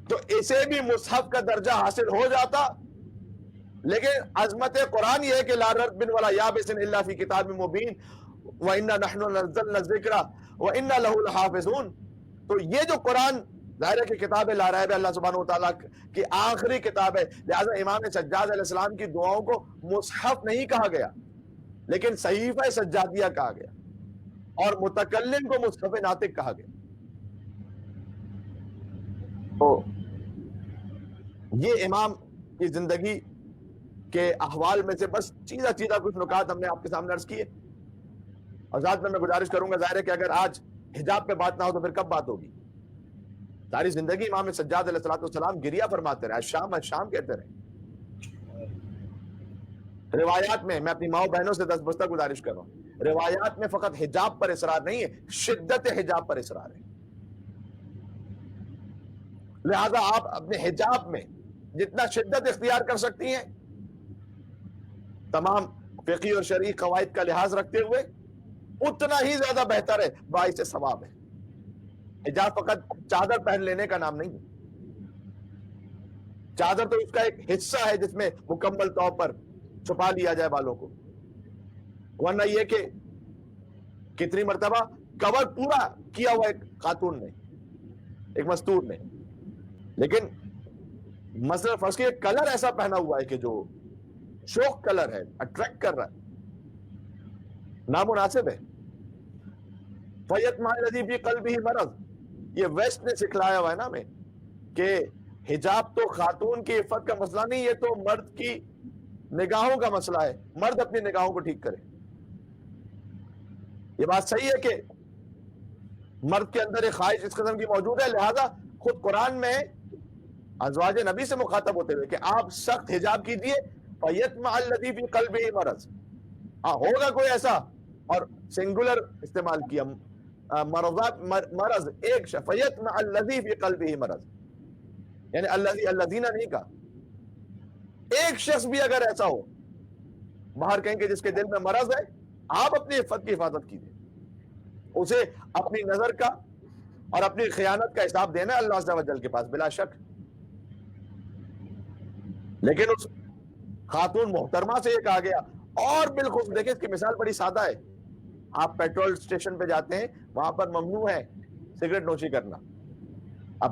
تو اسے بھی مصحف کا درجہ حاصل ہو جاتا. لیکن عظمت قرآن یہ ہے کہ لا رتب ولا یابس الا فی کتاب مبین وَإِنَّا نَحْنُ نَزَّلْنَا الذِّكْرَ وَإِنَّا لَهُ لَحَافِظُونَ. تو یہ جو قرآن ظاہر ہے کہ کتاب لا ریب اللہ سبحانہ وتعالیٰ کی آخری کتاب ہے، لہذا امام سجاد علیہ السلام کی دعاؤں کو مصحف نہیں کہا گیا لیکن صحیفہ سجادیہ کہا گیا، اور متکلم کو مصحف ناطق کہا گیا. تو یہ امام کی زندگی کے احوال میں سے بس چیزہ کچھ نکات ہم نے آپ کے سامنے عرض کیے. اور ذات میں گزارش کروں گا، ظاہر ہے کہ اگر آج حجاب پہ بات نہ ہو تو پھر کب بات ہوگی. ساری زندگی امام سجاد علیہ السلام گریہ فرماتے رہے، الشام کہتے رہے. روایات میں میں اپنی ماؤں بہنوں سے دست گزارش کر رہا ہوں، روایات میں فقط حجاب پر اصرار نہیں ہے، شدت حجاب پر اصرار ہے. لہذا آپ اپنے حجاب میں جتنا شدت اختیار کر سکتی ہیں تمام فقہی اور شرعی قواعد کا لحاظ رکھتے ہوئے اتنا ہی زیادہ بہتر ہے، باعث ثواب ہے. حجاب فقط چادر پہن لینے کا نام نہیں ہے. چادر تو اس کا ایک حصہ ہے جس میں مکمل طور پر چھپا لیا جائے بالوں کو، ورنہ یہ کہ کتنی مرتبہ کور پورا کیا ہوا ایک خاتون نے، ایک مستور نے، لیکن مثلا فرض کے کلر ایسا پہنا ہوا ہے کہ جو شوق کلر ہے، اٹریکٹ کر رہا ہے، نامناسب ہے. فَيَطْمَعَ الَّذِي فِي قَلْبِهِ مَرَضٌ، یہ ویسٹ نے سکھلایا ہوا ہے نا ہمیں کہ حجاب تو خاتون کی عفت کا مسئلہ نہیں، یہ تو مرد کی نگاہوں کا مسئلہ ہے. مرد اپنی نگاہوں کو ٹھیک کرے. یہ بات صحیح ہے کہ مرد کے اندر ایک خواہش اس قسم کی موجود ہے، لہذا خود قرآن میں ازواج نبی سے مخاطب ہوتے ہوئے کہ آپ سخت حجاب کیجئے. فَيَطْمَعَ الَّذِي فِي قَلْبِهِ مرض، ہوگا کوئی ایسا، اور سنگولر استعمال کیا، مرض ایک شخص، فَيَطْمَعَ الَّذِي فِي قَلْبِهِ مرض، یعنی الذین نہیں کہا، ایک شخص بھی اگر ایسا ہو باہر کہیں کہ جس کے دل میں مرض ہے، آپ اپنی عفت کی حفاظت کیجئے. اسے اپنی نظر کا اور اپنی خیانت کا حساب دینا ہے اللہ عز و جل کے پاس بلا شک. لیکن اس خاتون محترمہ سے یہ کہا گیا، اور بالخصوص دیکھیں اس کی مثال بڑی سادہ ہے. آپ پیٹرول اسٹیشن پہ جاتے ہیں، وہاں پر ممنوع ہے سگریٹ نوشی کرنا. اب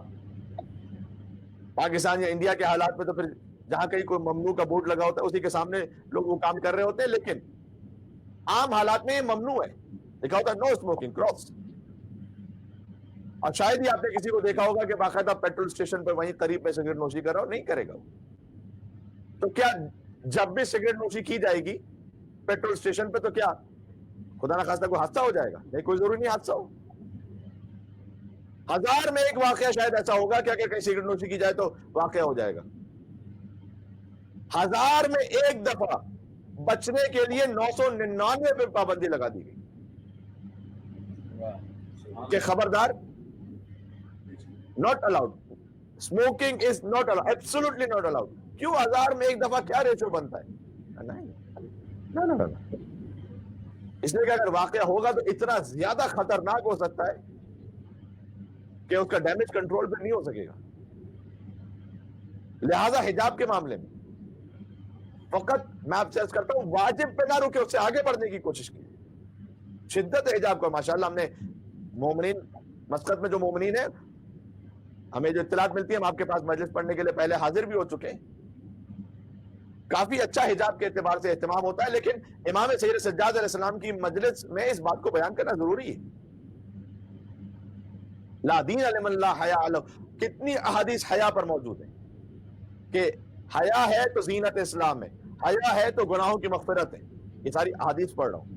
پاکستان یا انڈیا کے حالات میں تو پھر جہاں کہیں کوئی ممنوع کا بورڈ لگا ہوتا ہے اسی کے سامنے لوگ وہ کام کر رہے ہوتے ہیں، لیکن عام حالات میں یہ ممنوع ہے، لکھا ہوتا ہے نو اسموکنگ کراس. اور شاید ہی آپ نے کسی کو دیکھا ہوگا کہ باقاعدہ پیٹرول اسٹیشن پہ وہیں قریب میں سگریٹ نوشی کر رہا ہو، نہیں کرے گا. تو کیا جب بھی سگریٹ نوشی کی جائے گی پیٹرول اسٹیشن پہ تو کیا خدا نہ خواستہ کوئی حادثہ ہو جائے گا؟ نہیں، کوئی ضروری نہیں حادثہ ہو. 1000 میں ایک واقعہ شاید ایسا ہوگا کہ اگر کہیں سگریٹ نوشی کی جائے تو واقعہ ہو جائے گا. 1000 میں ایک دفعہ بچنے کے لیے 999 پہ پابندی لگا دی گئی کہ خبردار، not allowed, smoking is not allowed, absolutely not allowed. کیوں 1000 میں ایک دفعہ کیا ریشو بنتا ہے؟ نہیں، اس لیے کہ اگر واقعہ ہوگا تو اتنا زیادہ خطرناک ہو سکتا ہے کہ اس کا ڈیمیج کنٹرول پہ نہیں ہو سکے گا. لہذا حجاب کے معاملے میں فقط میں آپ سے عرض کرتا ہوں واجب پہ نہ رکے، اس سے آگے بڑھنے کی کوشش کی. شدت حجاب کا ماشاءاللہ ہم نے مومنین مسقط میں جو مومنین ہیں ہمیں جو اطلاعات ملتی ہیں، ہم آپ کے پاس مجلس پڑھنے کے لیے پہلے حاضر بھی ہو چکے ہیں. کافی اچھا حجاب کے اعتبار سے اہتمام ہوتا ہے، لیکن امام سید سجاد علیہ السلام کی مجلس میں اس بات کو بیان کرنا ضروری ہے. لا دین لمن لا حیا لہ، کتنی احادیث حیا پر موجود ہیں کہ حیا ہے تو زینت اسلام ہے، حیا ہے تو گناہوں کی مغفرت ہے. یہ ساری احادیث پڑھ رہا ہوں.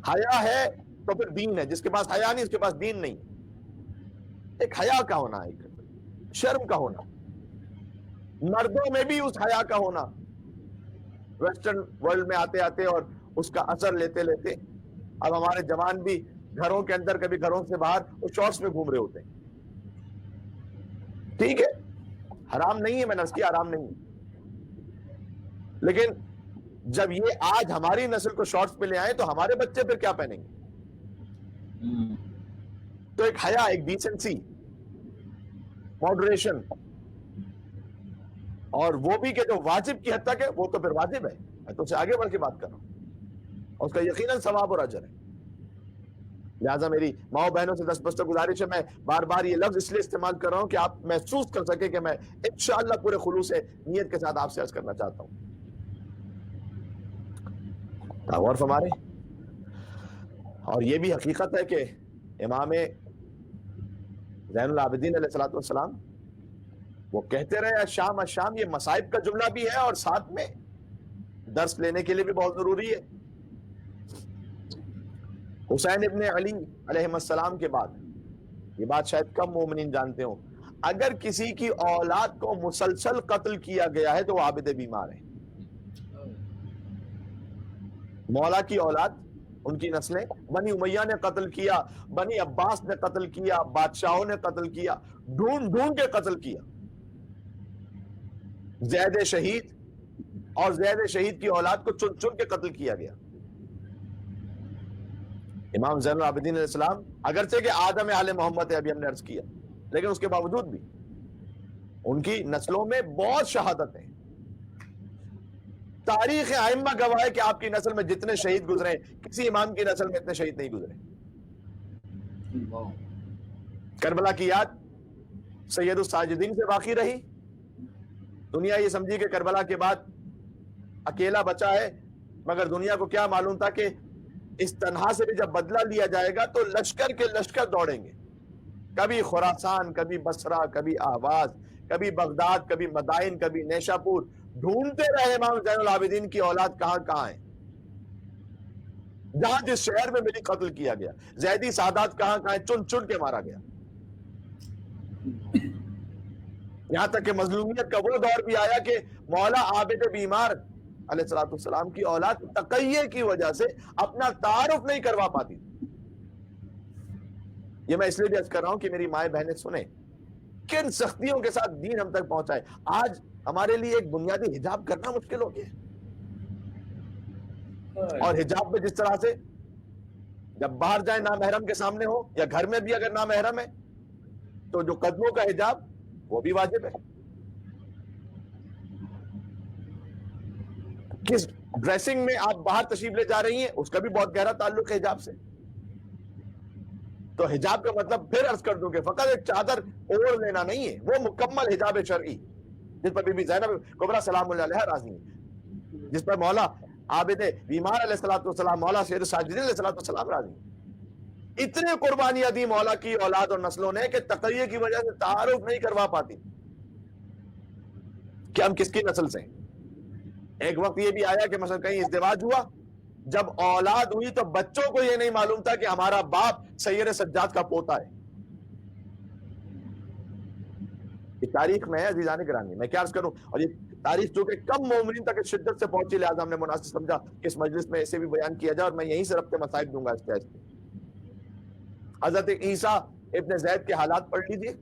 حیا ہے تو پھر دین ہے، جس کے پاس حیا نہیں اس کے پاس دین نہیں. ایک حیا کا ہونا، ایک شرم کا ہونا، مردوں میں بھی اس حیا کا ہونا. ویسٹرن ورلڈ میں آتے آتے اور اس کا اثر لیتے لیتے اب ہمارے جوان بھی گھروں کے اندر کبھی گھروں سے باہر وہ شارٹس میں گھوم رہے ہوتے ہیں. ٹھیک ہے، حرام نہیں ہے، میں نے اس کی حرام نہیں ہے، لیکن جب یہ آج ہماری نسل کو شارٹس پہ لے آئے تو ہمارے بچے پھر کیا پہنیں گے؟ تو ایک حیا، ایک ڈیسنسی، ماڈریشن، اور وہ بھی کہ جو واجب کی حد تک ہے وہ تو پھر واجب ہے. میں تو اسے آگے بڑھ کے بات کر رہا ہوں اور اس کا یقیناً ثواب اور اجر ہے. لہٰذا میری ماؤں بہنوں سے دست گزارش ہے، میں بار بار یہ لفظ اس لیے استعمال کر رہا ہوں کہ آپ محسوس کر سکیں کہ میں انشاءاللہ پورے خلوص نیت کے ساتھ آپ سے عرض کرنا چاہتا ہوں. غور فرمائیں. اور یہ بھی حقیقت ہے کہ امام زین العابدین علیہ الصلوۃ والسلام وہ کہتے رہے الشام الشام، یہ مصائب کا جملہ بھی ہے اور ساتھ میں درس لینے کے لیے بھی بہت ضروری ہے. حسین ابن علی علیہ السلام کے بعد یہ بات شاید کم مومنین جانتے ہوں، اگر کسی کی اولاد کو مسلسل قتل کیا گیا ہے تو وہ عابد بیمار ہے. مولا کی اولاد، ان کی نسلیں، بنی امیہ نے قتل کیا، بنی عباس نے قتل کیا، بادشاہوں نے قتل کیا، ڈھونڈ ڈھونڈ کے قتل کیا. زید شہید اور زید شہید کی اولاد کو چن چن کے قتل کیا گیا. امام زین العابدین علیہ السلام اگرچہ کہ آدم آل محمد ہے، ابھی ہم نے عرض کیا، لیکن اس کے باوجود بھی ان کی نسلوں میں بہت شہادت ہیں. تاریخ ائمہ گواہ ہے کہ آپ کی نسل میں جتنے شہید گزرے کسی امام کی نسل میں اتنے شہید نہیں گزرے. کربلا کی یاد سید الساجدین سے باقی رہی. دنیا یہ سمجھی کہ کربلا کے بعد اکیلا بچا ہے، مگر دنیا کو کیا معلوم تھا کہ اس تنہا سے بھی جب بدلہ لیا جائے گا تو لشکر کے لشکر دوڑیں گے. کبھی خراسان، کبھی بصرہ، کبھی آواز، کبھی بغداد، کبھی مدائن، کبھی نیشاپور، ڈھونڈتے رہے امام زین العابدین کی اولاد کہاں کہاں ہے، جہاں جس شہر میں ملی قتل کیا گیا، زیدی سادات کہاں کہاں ہیں، چن چن کے مارا گیا. یہاں تک کہ مظلومیت کا وہ دور بھی آیا کہ مولا عابد بیمار علیہ الصلوۃ والسلام کی اولاد تقیے کی وجہ سے اپنا تعارف نہیں کروا پاتی. یہ میں اس لیے بھی عرض کر رہا ہوں کہ میری مائیں بہنیں سنیں کن سختیوں کے ساتھ دین ہم تک پہنچا ہے. آج ہمارے لیے ایک بنیادی حجاب کرنا مشکل ہو گیا ہے، اور حجاب میں جس طرح سے جب باہر جائیں نامحرم کے سامنے ہو، یا گھر میں بھی اگر نامحرم ہے تو جو قدموں کا حجاب وہ بھی واجب ہے. کس ڈریسنگ میں آپ باہر تشریف لے جا رہی ہیں اس کا بھی بہت گہرا تعلق ہے حجاب سے. تو حجاب کا مطلب پھر عرض کر دوں کہ فقط ایک چادر اوڑھ لینا نہیں ہے، وہ مکمل حجاب شرعی جس پر بی بی زینب کبریٰ سلام اللہ علیہا راضی ہیں، جس پر مولا عابد بیمار علیہ الصلوۃ والسلام، مولا سید الساجدین علیہ الصلوۃ والسلام راضی ہیں. اتنے قربانیاں دی مولا کی اولاد اور نسلوں نے کہ تقیے کی وجہ سے تعارف نہیں کروا پاتی کہ ہم کس کی نسل سے ہیں. ایک وقت یہ بھی آیا کہ مثلا کہیں ازدواج ہوا، جب اولاد ہوئی تو بچوں کو یہ نہیں معلوم تھا کہ ہمارا باپ سید سجاد کا پوتا ہے. یہ تاریخ میں ہے عزیزان گرامی، میں کیا عرض کروں. اور یہ تاریخ جو کہ کم مومنین تک شدت سے پہنچی، لہٰذا ہم نے مناسب سمجھا کہ اس مجلس میں اسے بھی بیان کیا جائے، اور میں یہیں سے ربط مصائب دوں گا اس کے. حضرت عیسیٰ ابن زید کے حالات پڑھ لیجیے.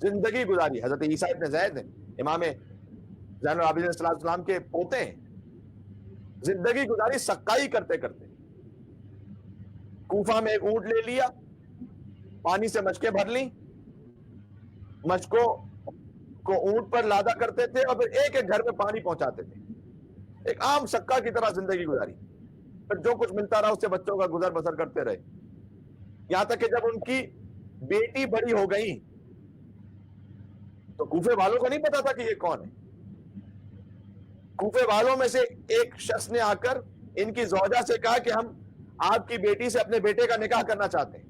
زندگی گزاری حضرت عیسیٰ ابن زید امام زین العابدین علیہ السلام کے پوتے ہیں، زندگی گزاری سقائی کرتے کرتے. کوفہ میں ایک اونٹ لے لیا، پانی سے مشکیں بھر لیں، مشکوں کو اونٹ پر لادا کرتے تھے اور پھر ایک ایک گھر میں پانی پہنچاتے تھے. ایک عام سکا کی طرح زندگی گزاری. پھر جو کچھ ملتا رہا اس سے بچوں کا گزر بسر کرتے رہے، یہاں تک کہ جب ان کی بیٹی بڑی ہو گئی تو کوفے والوں کو نہیں پتا تھا کہ یہ کون ہے. کوفے والوں میں سے ایک شخص نے آ کر ان کی زوجہ سے کہا کہ ہم آپ کی بیٹی سے اپنے بیٹے کا نکاح کرنا چاہتے ہیں.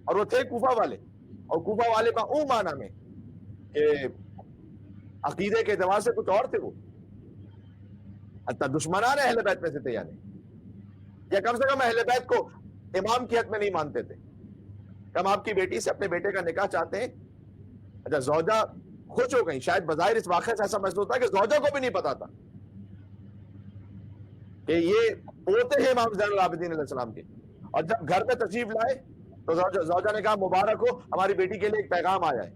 اور وہ تھے کوفہ والے، اور کوفہ والے کا معنی میں کہ عقیدے کے اعتبار سے کچھ اور تھے، وہ حتیٰ دشمنان اہل بیت میں سے تھے، یعنی یا کم سے کم اہل بیت کو امام کی حد میں نہیں مانتے تھے. ہم آپ کی بیٹی سے اپنے بیٹے کا نکاح چاہتے ہیں. اچھا، زوجہ خوش ہو گئی. شاید بظاہر اس واقعے سے ایسا محسوس ہوتا ہے کہ زوجہ کو بھی نہیں پتا تھا کہ یہ پوتے ہیں امام زین العابدین علیہ السلام کے. اور جب گھر میں تشریف لائے تو زوجہ نے کہا مبارک ہو، ہماری بیٹی کے لیے ایک پیغام آیا ہے.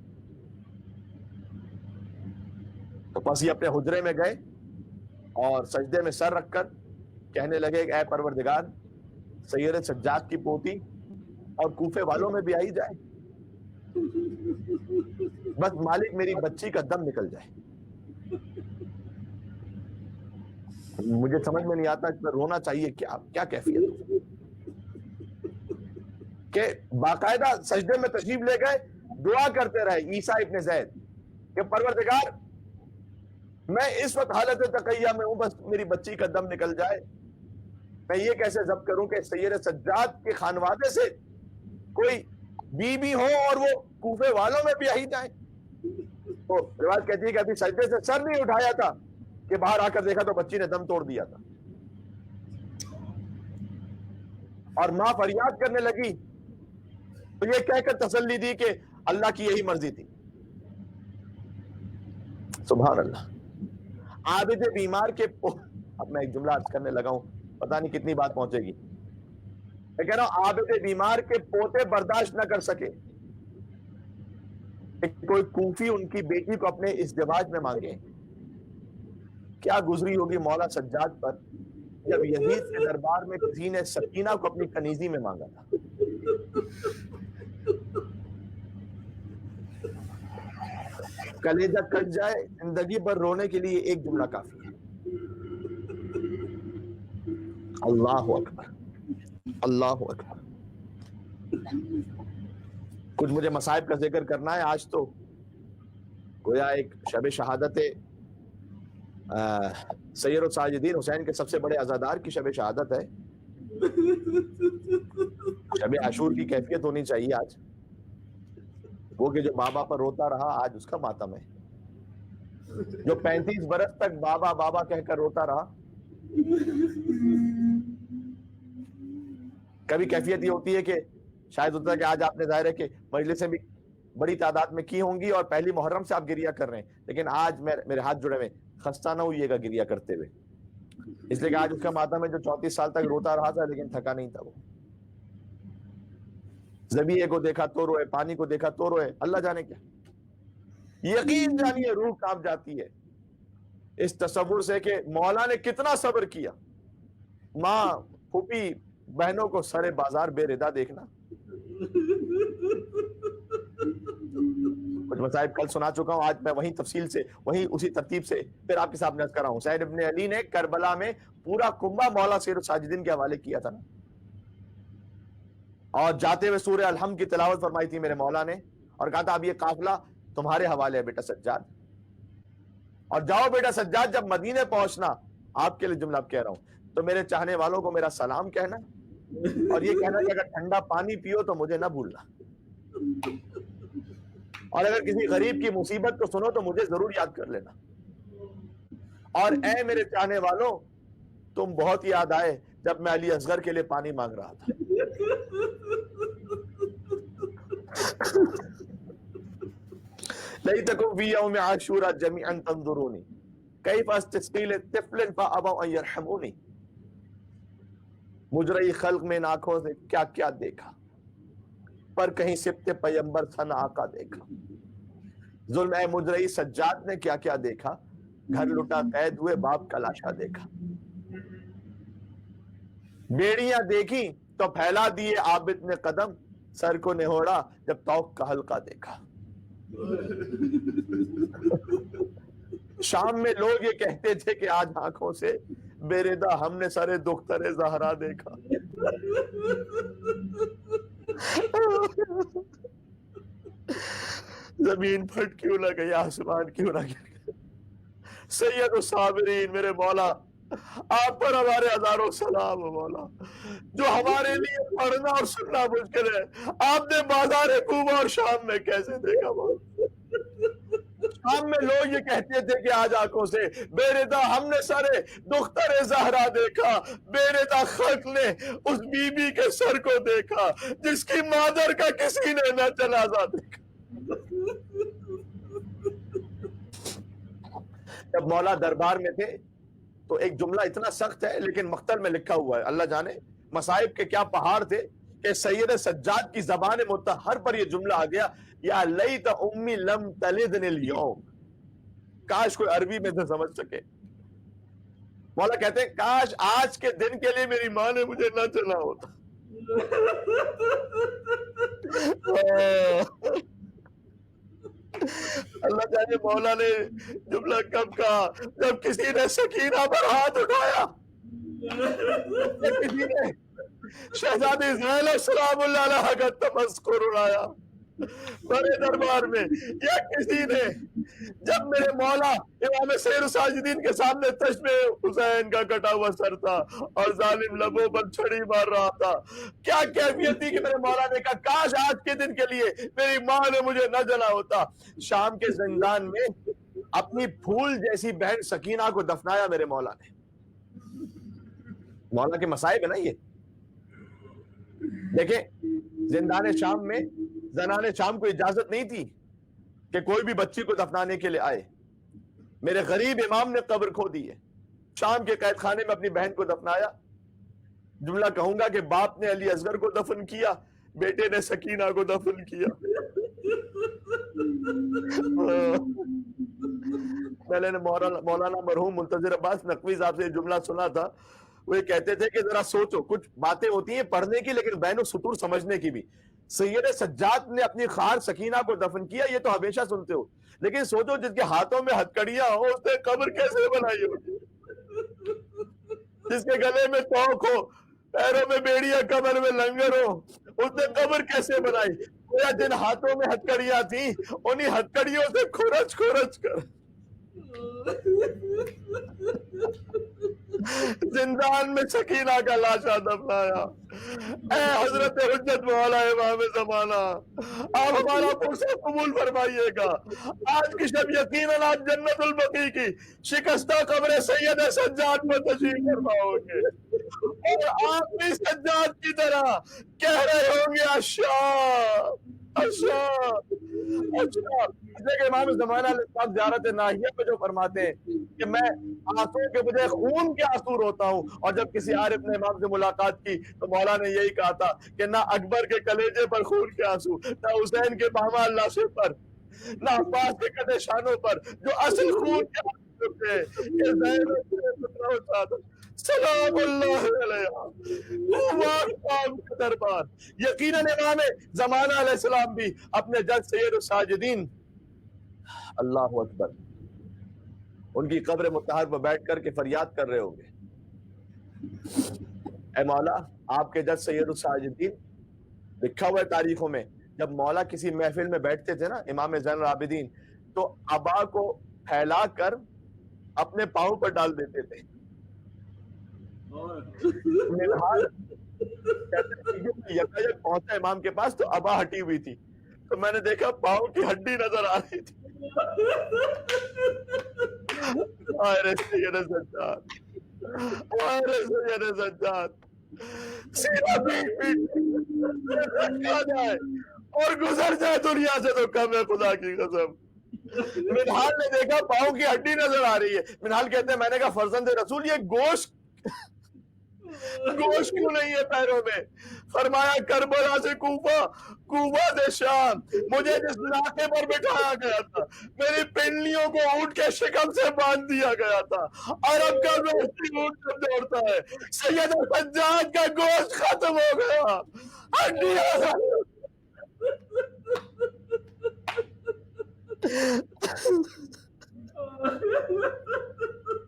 تو پس یہ اپنے حجرے میں گئے اور سجدے میں سر رکھ کر کہنے لگے کہ اے پروردگار، سید سجاد کی پوتی اور کوفے والوں میں بھی آئی جائے، بس مالک میری بچی کا دم نکل جائے. مجھے سمجھ میں نہیں آتا اس میں رونا چاہیے کیا کیفیت کہ باقاعدہ سجدے میں تشریف لے گئے، دعا کرتے رہے عیسیٰ ابن زید کہ پروردگار میں اس وقت حالت تقیہ میں ہوں، بس میری بچی کا دم نکل جائے. میں یہ کیسے ضبط کروں کہ سید سجاد کے خانوادے سے کوئی بی ہو اور وہ کوفے والوں میں بھی آئی جائیں. تو روایت کہتی ہے کہ ابھی سجدے سے سر نہیں اٹھایا تھا کہ باہر آ کر دیکھا تو بچی نے دم توڑ دیا تھا، اور ماں فریاد کرنے لگی تو یہ کہہ کر تسلی دی کہ اللہ کی یہی مرضی تھی. سبحان اللہ. عابد بیمار کے اب میں ایک جملہ عرض کرنے لگا ہوں، پتہ نہیں کتنی بات پہنچے گی. میں کہہ رہا ہوں عابد بیمار کے پوتے برداشت نہ کر سکے کہ کوئی کوفی ان کی بیٹی کو اپنے ازدواج میں مانگے. کیا گزری ہوگی مولا سجاد پر جب یزید کے دربار میں کسی نے سکینہ کو اپنی کنیزی میں مانگا تھا. کلیجہ کٹ جائے، زندگی بھر رونے کے لیے ایک جملہ کافی ہے، اللہ اکبر اللہ اکبر. کچھ مجھے مصائب کا ذکر کرنا ہے. آج تو گویا ایک شب شہادت سید الساجدین حسین کے سب سے بڑے عزادار کی شب شہادت ہے. شب عاشور کی کیفیت ہونی چاہیے آج. وہ کہ جو بابا پر روتا رہا آج اس کا ماتم ہے، جو 35 برس تک بابا بابا کہہ کر روتا رہا. کبھی کیفیت یہ ہوتی ہے کہ شاید ہوتا ہے کہ آج آپ نے ظاہر ہے کہ مجلسیں بھی بڑی تعداد میں کی ہوں گی اور پہلی محرم سے آپ گریہ کر رہے ہیں، لیکن آج میرے ہاتھ جڑے ہوئے، خستہ نہ ہوئیے گا گریہ کرتے ہوئے، اس لیے کہ آج اس کا ماتم ہے جو 34 سال تک روتا رہا تھا لیکن تھکا نہیں تھا. وہ ذبیحے کو دیکھا تو روئے، پانی کو دیکھا تو روئے، اللہ جانے کیا. یقین جانیے روح کانپ جاتی ہے اس تصور سے کہ مولا نے کتنا صبر کیا. ماں پھوپھی بہنوں کو سرے بازار بے ردا دیکھنا. کچھ مصائب کل سنا چکا ہوں، آج میں وہیں تفصیل سے وہیں اسی ترتیب سے پھر آپ کے سامنے عرض کر رہا ہوں. حسین ابن علی نے کربلا میں پورا کنبہ مولا سیر الساجدین کے حوالے کیا تھا نا، اور جاتے ہوئے سورہ الحمد کی تلاوت فرمائی تھی میرے مولا نے، اور کہا تھا اب یہ قافلہ تمہارے حوالے ہے بیٹا سجاد، اور جاؤ بیٹا سجاد جب مدینے پہنچنا، آپ کے لیے جملہ اب کہہ رہا ہوں، تو میرے چاہنے والوں کو میرا سلام کہنا، اور یہ کہنا کہ اگر ٹھنڈا پانی پیو تو مجھے نہ بھولنا، اور اگر کسی غریب کی مصیبت کو سنو تو مجھے ضرور یاد کر لینا، اور اے میرے چاہنے والوں تم بہت یاد آئے جب میں علی اصغر کے لیے پانی مانگ رہا تھا. لیتکم فی یوم عاشورا جمیعا تنظرونی کیف استسقی لطفل فابوا ان یرحمونی. مجرئی خلق میں ان آنکھوں سے کیا کیا دیکھا، پر کہیں سبت پیمبر تھن آقا دیکھا. ظلم اے مجرئی سجاد نے کیا کیا دیکھا، گھر لٹا قید ہوئے باپ کا لاشا دیکھا. بیڑیاں دیکھی تو پھیلا دیے عابد نے قدم، سر کو نہوڑا جب توق کا حلقہ دیکھا. شام میں لوگ یہ کہتے تھے کہ آج آنکھوں سے بے ردا ہم نے سارے دختر زہرا دیکھا. زمین پھٹ کیوں نہ گئی، آسمان کیوں نہ گر. سید الصابرین میرے مولا آپ پر ہمارے ہزاروں سلام ہو مولا، جو ہمارے لیے پڑھنا اور سننا مشکل ہے آپ نے بازار کوبہ اور شام میں کیسے دیکھا مولا. شام میں لوگ یہ کہتے تھے کہ آج آنکھوں سے بے ردا ہم نے سارے دختر زہرا دیکھا، بے ردا خلق نے اس بی بی کے سر کو دیکھا جس کی مادر کا کسی نے نہ جنازہ دیکھا. جب مولا دربار میں تھے تو ایک جملہ اتنا سخت ہے لیکن مقتل میں لکھا ہوا ہے، اللہ جانے مصائب کے کیا پہاڑ تھے کہ سید سجاد کی زبان مطہر پر یہ جملہ آ گیا، یا لیت امی لم تلدن اليوم. کاش کوئی عربی میں نہ سمجھ سکے. مولا کہتے ہیں کاش آج کے دن کے لیے میری ماں نے مجھے نہ چنا ہوتا. اللہ جانے مولا نے جملہ کب کہا، جب کسی نے سکینہ پر ہاتھ اٹھایا، جب کسی نے شہزادی زینب سلام اللہ علیہ کا تمسخر اڑایا بڑے دربار میں، یا کسی نے جب میرے مولا امام سیر ساجدین کے سامنے چشم حسین کا کٹا ہوا سر تھا اور ظالم لبوں پر چھڑی مار رہا تھا، کیا کیفیت تھی کہ میرے مولا نے کہا کاش آج کے دن کے لیے میری ماں نے مجھے نہ جلا ہوتا. شام کے زندان میں اپنی پھول جیسی بہن سکینہ کو دفنایا میرے مولا نے. مولا کے مصائب ہے نا یہ. دیکھیں زندان شام میں زنان شام کو اجازت نہیں تھی کہ کوئی بھی بچی کو دفنانے کے لیے آئے. میرے غریب امام نے قبر کھو دی ہے، شام کے قید خانے میں اپنی بہن کو دفنایا. جملہ کہوں گا کہ باپ نے علی اصغر کو دفن کیا، بیٹے نے سکینہ کو دفن کیا. میں نے مولانا مرحوم منتظر عباس نقوی صاحب سے یہ جملہ سنا تھا. وہ یہ کہتے تھے کہ ذرا سوچو، کچھ باتیں ہوتی ہیں پڑھنے کی لیکن بین و سطور سمجھنے کی بھی. سید سجاد نے اپنی خار سکینہ کو دفن کیا، یہ تو ہمیشہ سنتے ہو، لیکن سوچو جس کے ہاتھوں میں ہتکڑیاں ہو اس نے قبر کیسے بنائی ہوگی، جس کے گلے میں توق ہو، پیروں میں بیڑیاں، کمر میں لنگر ہو، اس نے قبر کیسے بنائی. گویا جن ہاتھوں میں ہتکڑیاں تھیں انہی ہتکڑیوں سے کھرچ کھرچ کر زندان میں سکینہ کا لاشا دفنایا۔ اے حضرت حجت مولا امام زمانہ، آپ ہمارا پرسہ قبول فرمائیے گا۔ آج کی شب یقیناً آپ جنت البقیع کی شکستہ قبر سید سجاد پر تشریف فرماؤ گے، اور آپ بھی سجاد کی طرح کہہ رہے ہوں گے اشا اشا اشا۔ کہ امام زمانہ علیہ السلام زیارت ناحیہ پہ جو فرماتے ہیں کہ میں آنسو کے بجائے خون کے آنسو روتا ہوں، اور جب کسی عارف نے امام سے ملاقات کی تو مولا نے یہی کہا تھا کہ نہ اکبر کے کلیجے پر خون کے آنسو، نہ حسین کے پامال لاشے پر، نہ عباس کے کٹے شانوں پر، جو اصل خون کے آنسو تھے کہ زینب کے سترہ و چادر سلام اللہ علیہ کے دربار۔ یقیناً امام زمانہ علیہ السلام بھی اپنے جد سید الساجدین اللہ اکبر ان کی قبر مطہر پر بیٹھ کر کے فریاد کر رہے ہوں گے، اے مولا آپ کے جد سید الساجدین، لکھا ہوا ہے تاریخوں میں، جب مولا کسی محفل میں بیٹھتے تھے نا امام زین العابدین، تو عبا کو پھیلا کر اپنے پاؤں پر ڈال دیتے تھے۔ یکایک پہنچا امام کے پاس تو عبا ہٹی ہوئی تھی، تو میں نے دیکھا پاؤں کی ہڈی نظر آ رہی تھی۔ آئے سید سجاد، آئے سید سجاد، سیدھا پیٹ پیٹ کھا جائے اور گزر جائے دنیا سے تو کم ہے خدا کی قسم۔ منہال نے دیکھا پاؤں کی ہڈی نظر آ رہی ہے، منہال کہتے ہیں میں نے کہا فرزند رسول یہ گوشت کیوں نہیں ہے پیروں میں؟ فرمایا کربلا سے کوفہ، کوفہ سے شام، مجھے جس علاقے پر بٹھایا گیا تھا میری پنڈلیوں کو اونٹ کے شکم سے باندھ دیا گیا تھا۔ عرب کا گوشت اونٹ پر دوڑتا ہے، سید سجاد کا گوشت ختم ہو گیا، ہڈیاں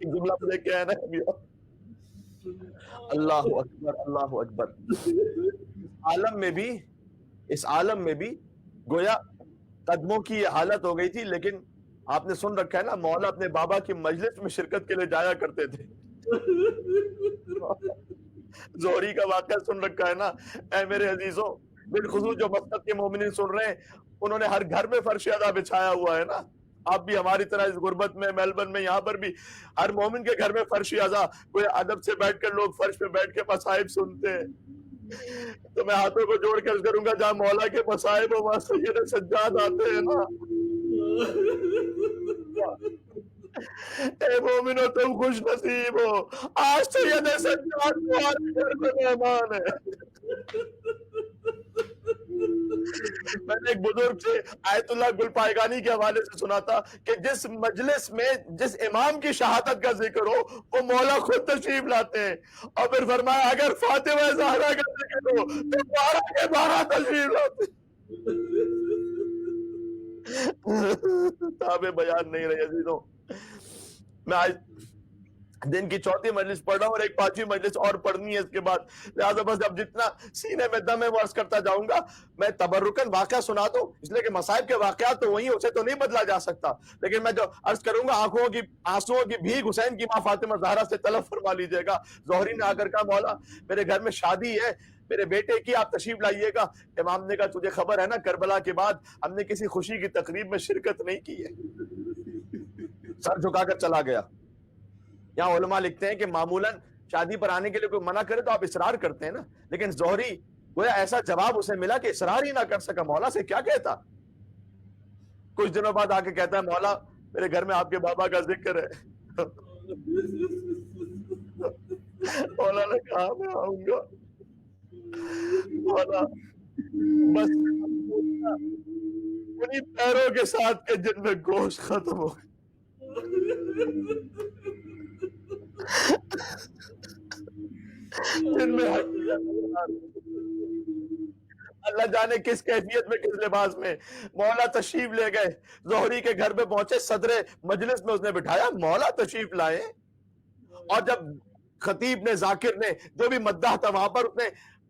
جملہ مجھے کہنا ہے اللہ اکبر اللہ اکبر۔ اس عالم میں بھی گویا قدموں کی یہ حالت ہو گئی تھی، لیکن آپ نے سن رکھا ہے نا مولا اپنے بابا کی مجلس میں شرکت کے لیے جایا کرتے تھے۔ زہری کا واقعہ سن رکھا ہے نا؟ اے میرے عزیزوں، بالخصوص جو مسجد کے مومنین سن رہے ہیں، انہوں نے ہر گھر میں فرش ادا بچھایا ہوا ہے نا۔ آپ بھی ہماری طرح اس غربت میں میلبرن میں یہاں پر بھی ہر مومن کے گھر میں فرش اعضا، کوئی ادب سے بیٹھ کر لوگ فرش پہ بیٹھ کے مصائب سنتے ہیں۔ تو میں ہاتھوں کو جوڑ کے عرض کروں گا جہاں مولا کے مصائب و وہاں سید سجاد آتے ہیں نا۔ اے مومنو تم خوش نصیب ہو، آج سید سجاد تمہارے گھر میں مہمان ہے۔ میں نے ایک بزرگ سے آیت اللہ گل پائیگانی کے حوالے سے سنا تھا کہ جس مجلس میں جس امام کی شہادت کا ذکر ہو وہ مولا خود تشریف لاتے ہیں، اور پھر فرمایا اگر فاطمہ زہرا کا ذکر ہو تو 12 کے 12 تشریف لاتے ہیں۔ تابع بیان نہیں رہے عزیزوں، میں آج دن کی 4تھی مجلس پڑھ رہا ہوں اور ایک 5ویں مجلس اور پڑھنی ہے اس کے بعد، لہٰذا بس اب جتنا سینے میں دم ہے وہ عرض کرتا جاؤں گا۔ میں تبرکن واقعہ سنا دوں اس لیے کہ مصائب کے واقعات تو وہی، اسے تو نہیں بدلا جا سکتا، لیکن میں جو عرض کروں گا آنسوؤں کی بھیگ حسین کی ماں فاطمہ زہرا سے طلب فرما لیجیے گا۔ زہری نے آ کر کہا مولا میرے گھر میں شادی ہے میرے بیٹے کی، آپ تشریف لائیے گا۔ امام نے کہا تجھے خبر ہے نا کربلا کے بعد ہم نے کسی خوشی کی تقریب میں شرکت نہیں کی ہے۔ سر جھکا کر چلا گیا۔ یہاں علماء لکھتے ہیں کہ معمولاً شادی پر آنے کے لیے کوئی منع کرے تو آپ اصرار کرتے ہیں نا، لیکن زہری گویا ایسا جواب اسے ملا کہ اصرار ہی نہ کر سکا۔ مولا سے کیا کہتا؟ کچھ دنوں بعد آ کے کہتا ہے مولا میرے گھر میں آپ کے بابا کا ذکر ہے۔ مولا نے کہا میں آؤں گا۔ مولا بس انہی پیروں کے ساتھ کے جن میں گوشت ختم ہو گیا۔ جن میں اللہ جانے کس کیفیت میں کس لباس میں مولا تشریف لے گئے۔ زہری کے گھر پہ پہنچے، صدر مجلس میں اس نے بٹھایا، مولا تشریف لائے، اور جب خطیب نے ذاکر نے جو بھی مداح تھا وہاں پر اس نے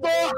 2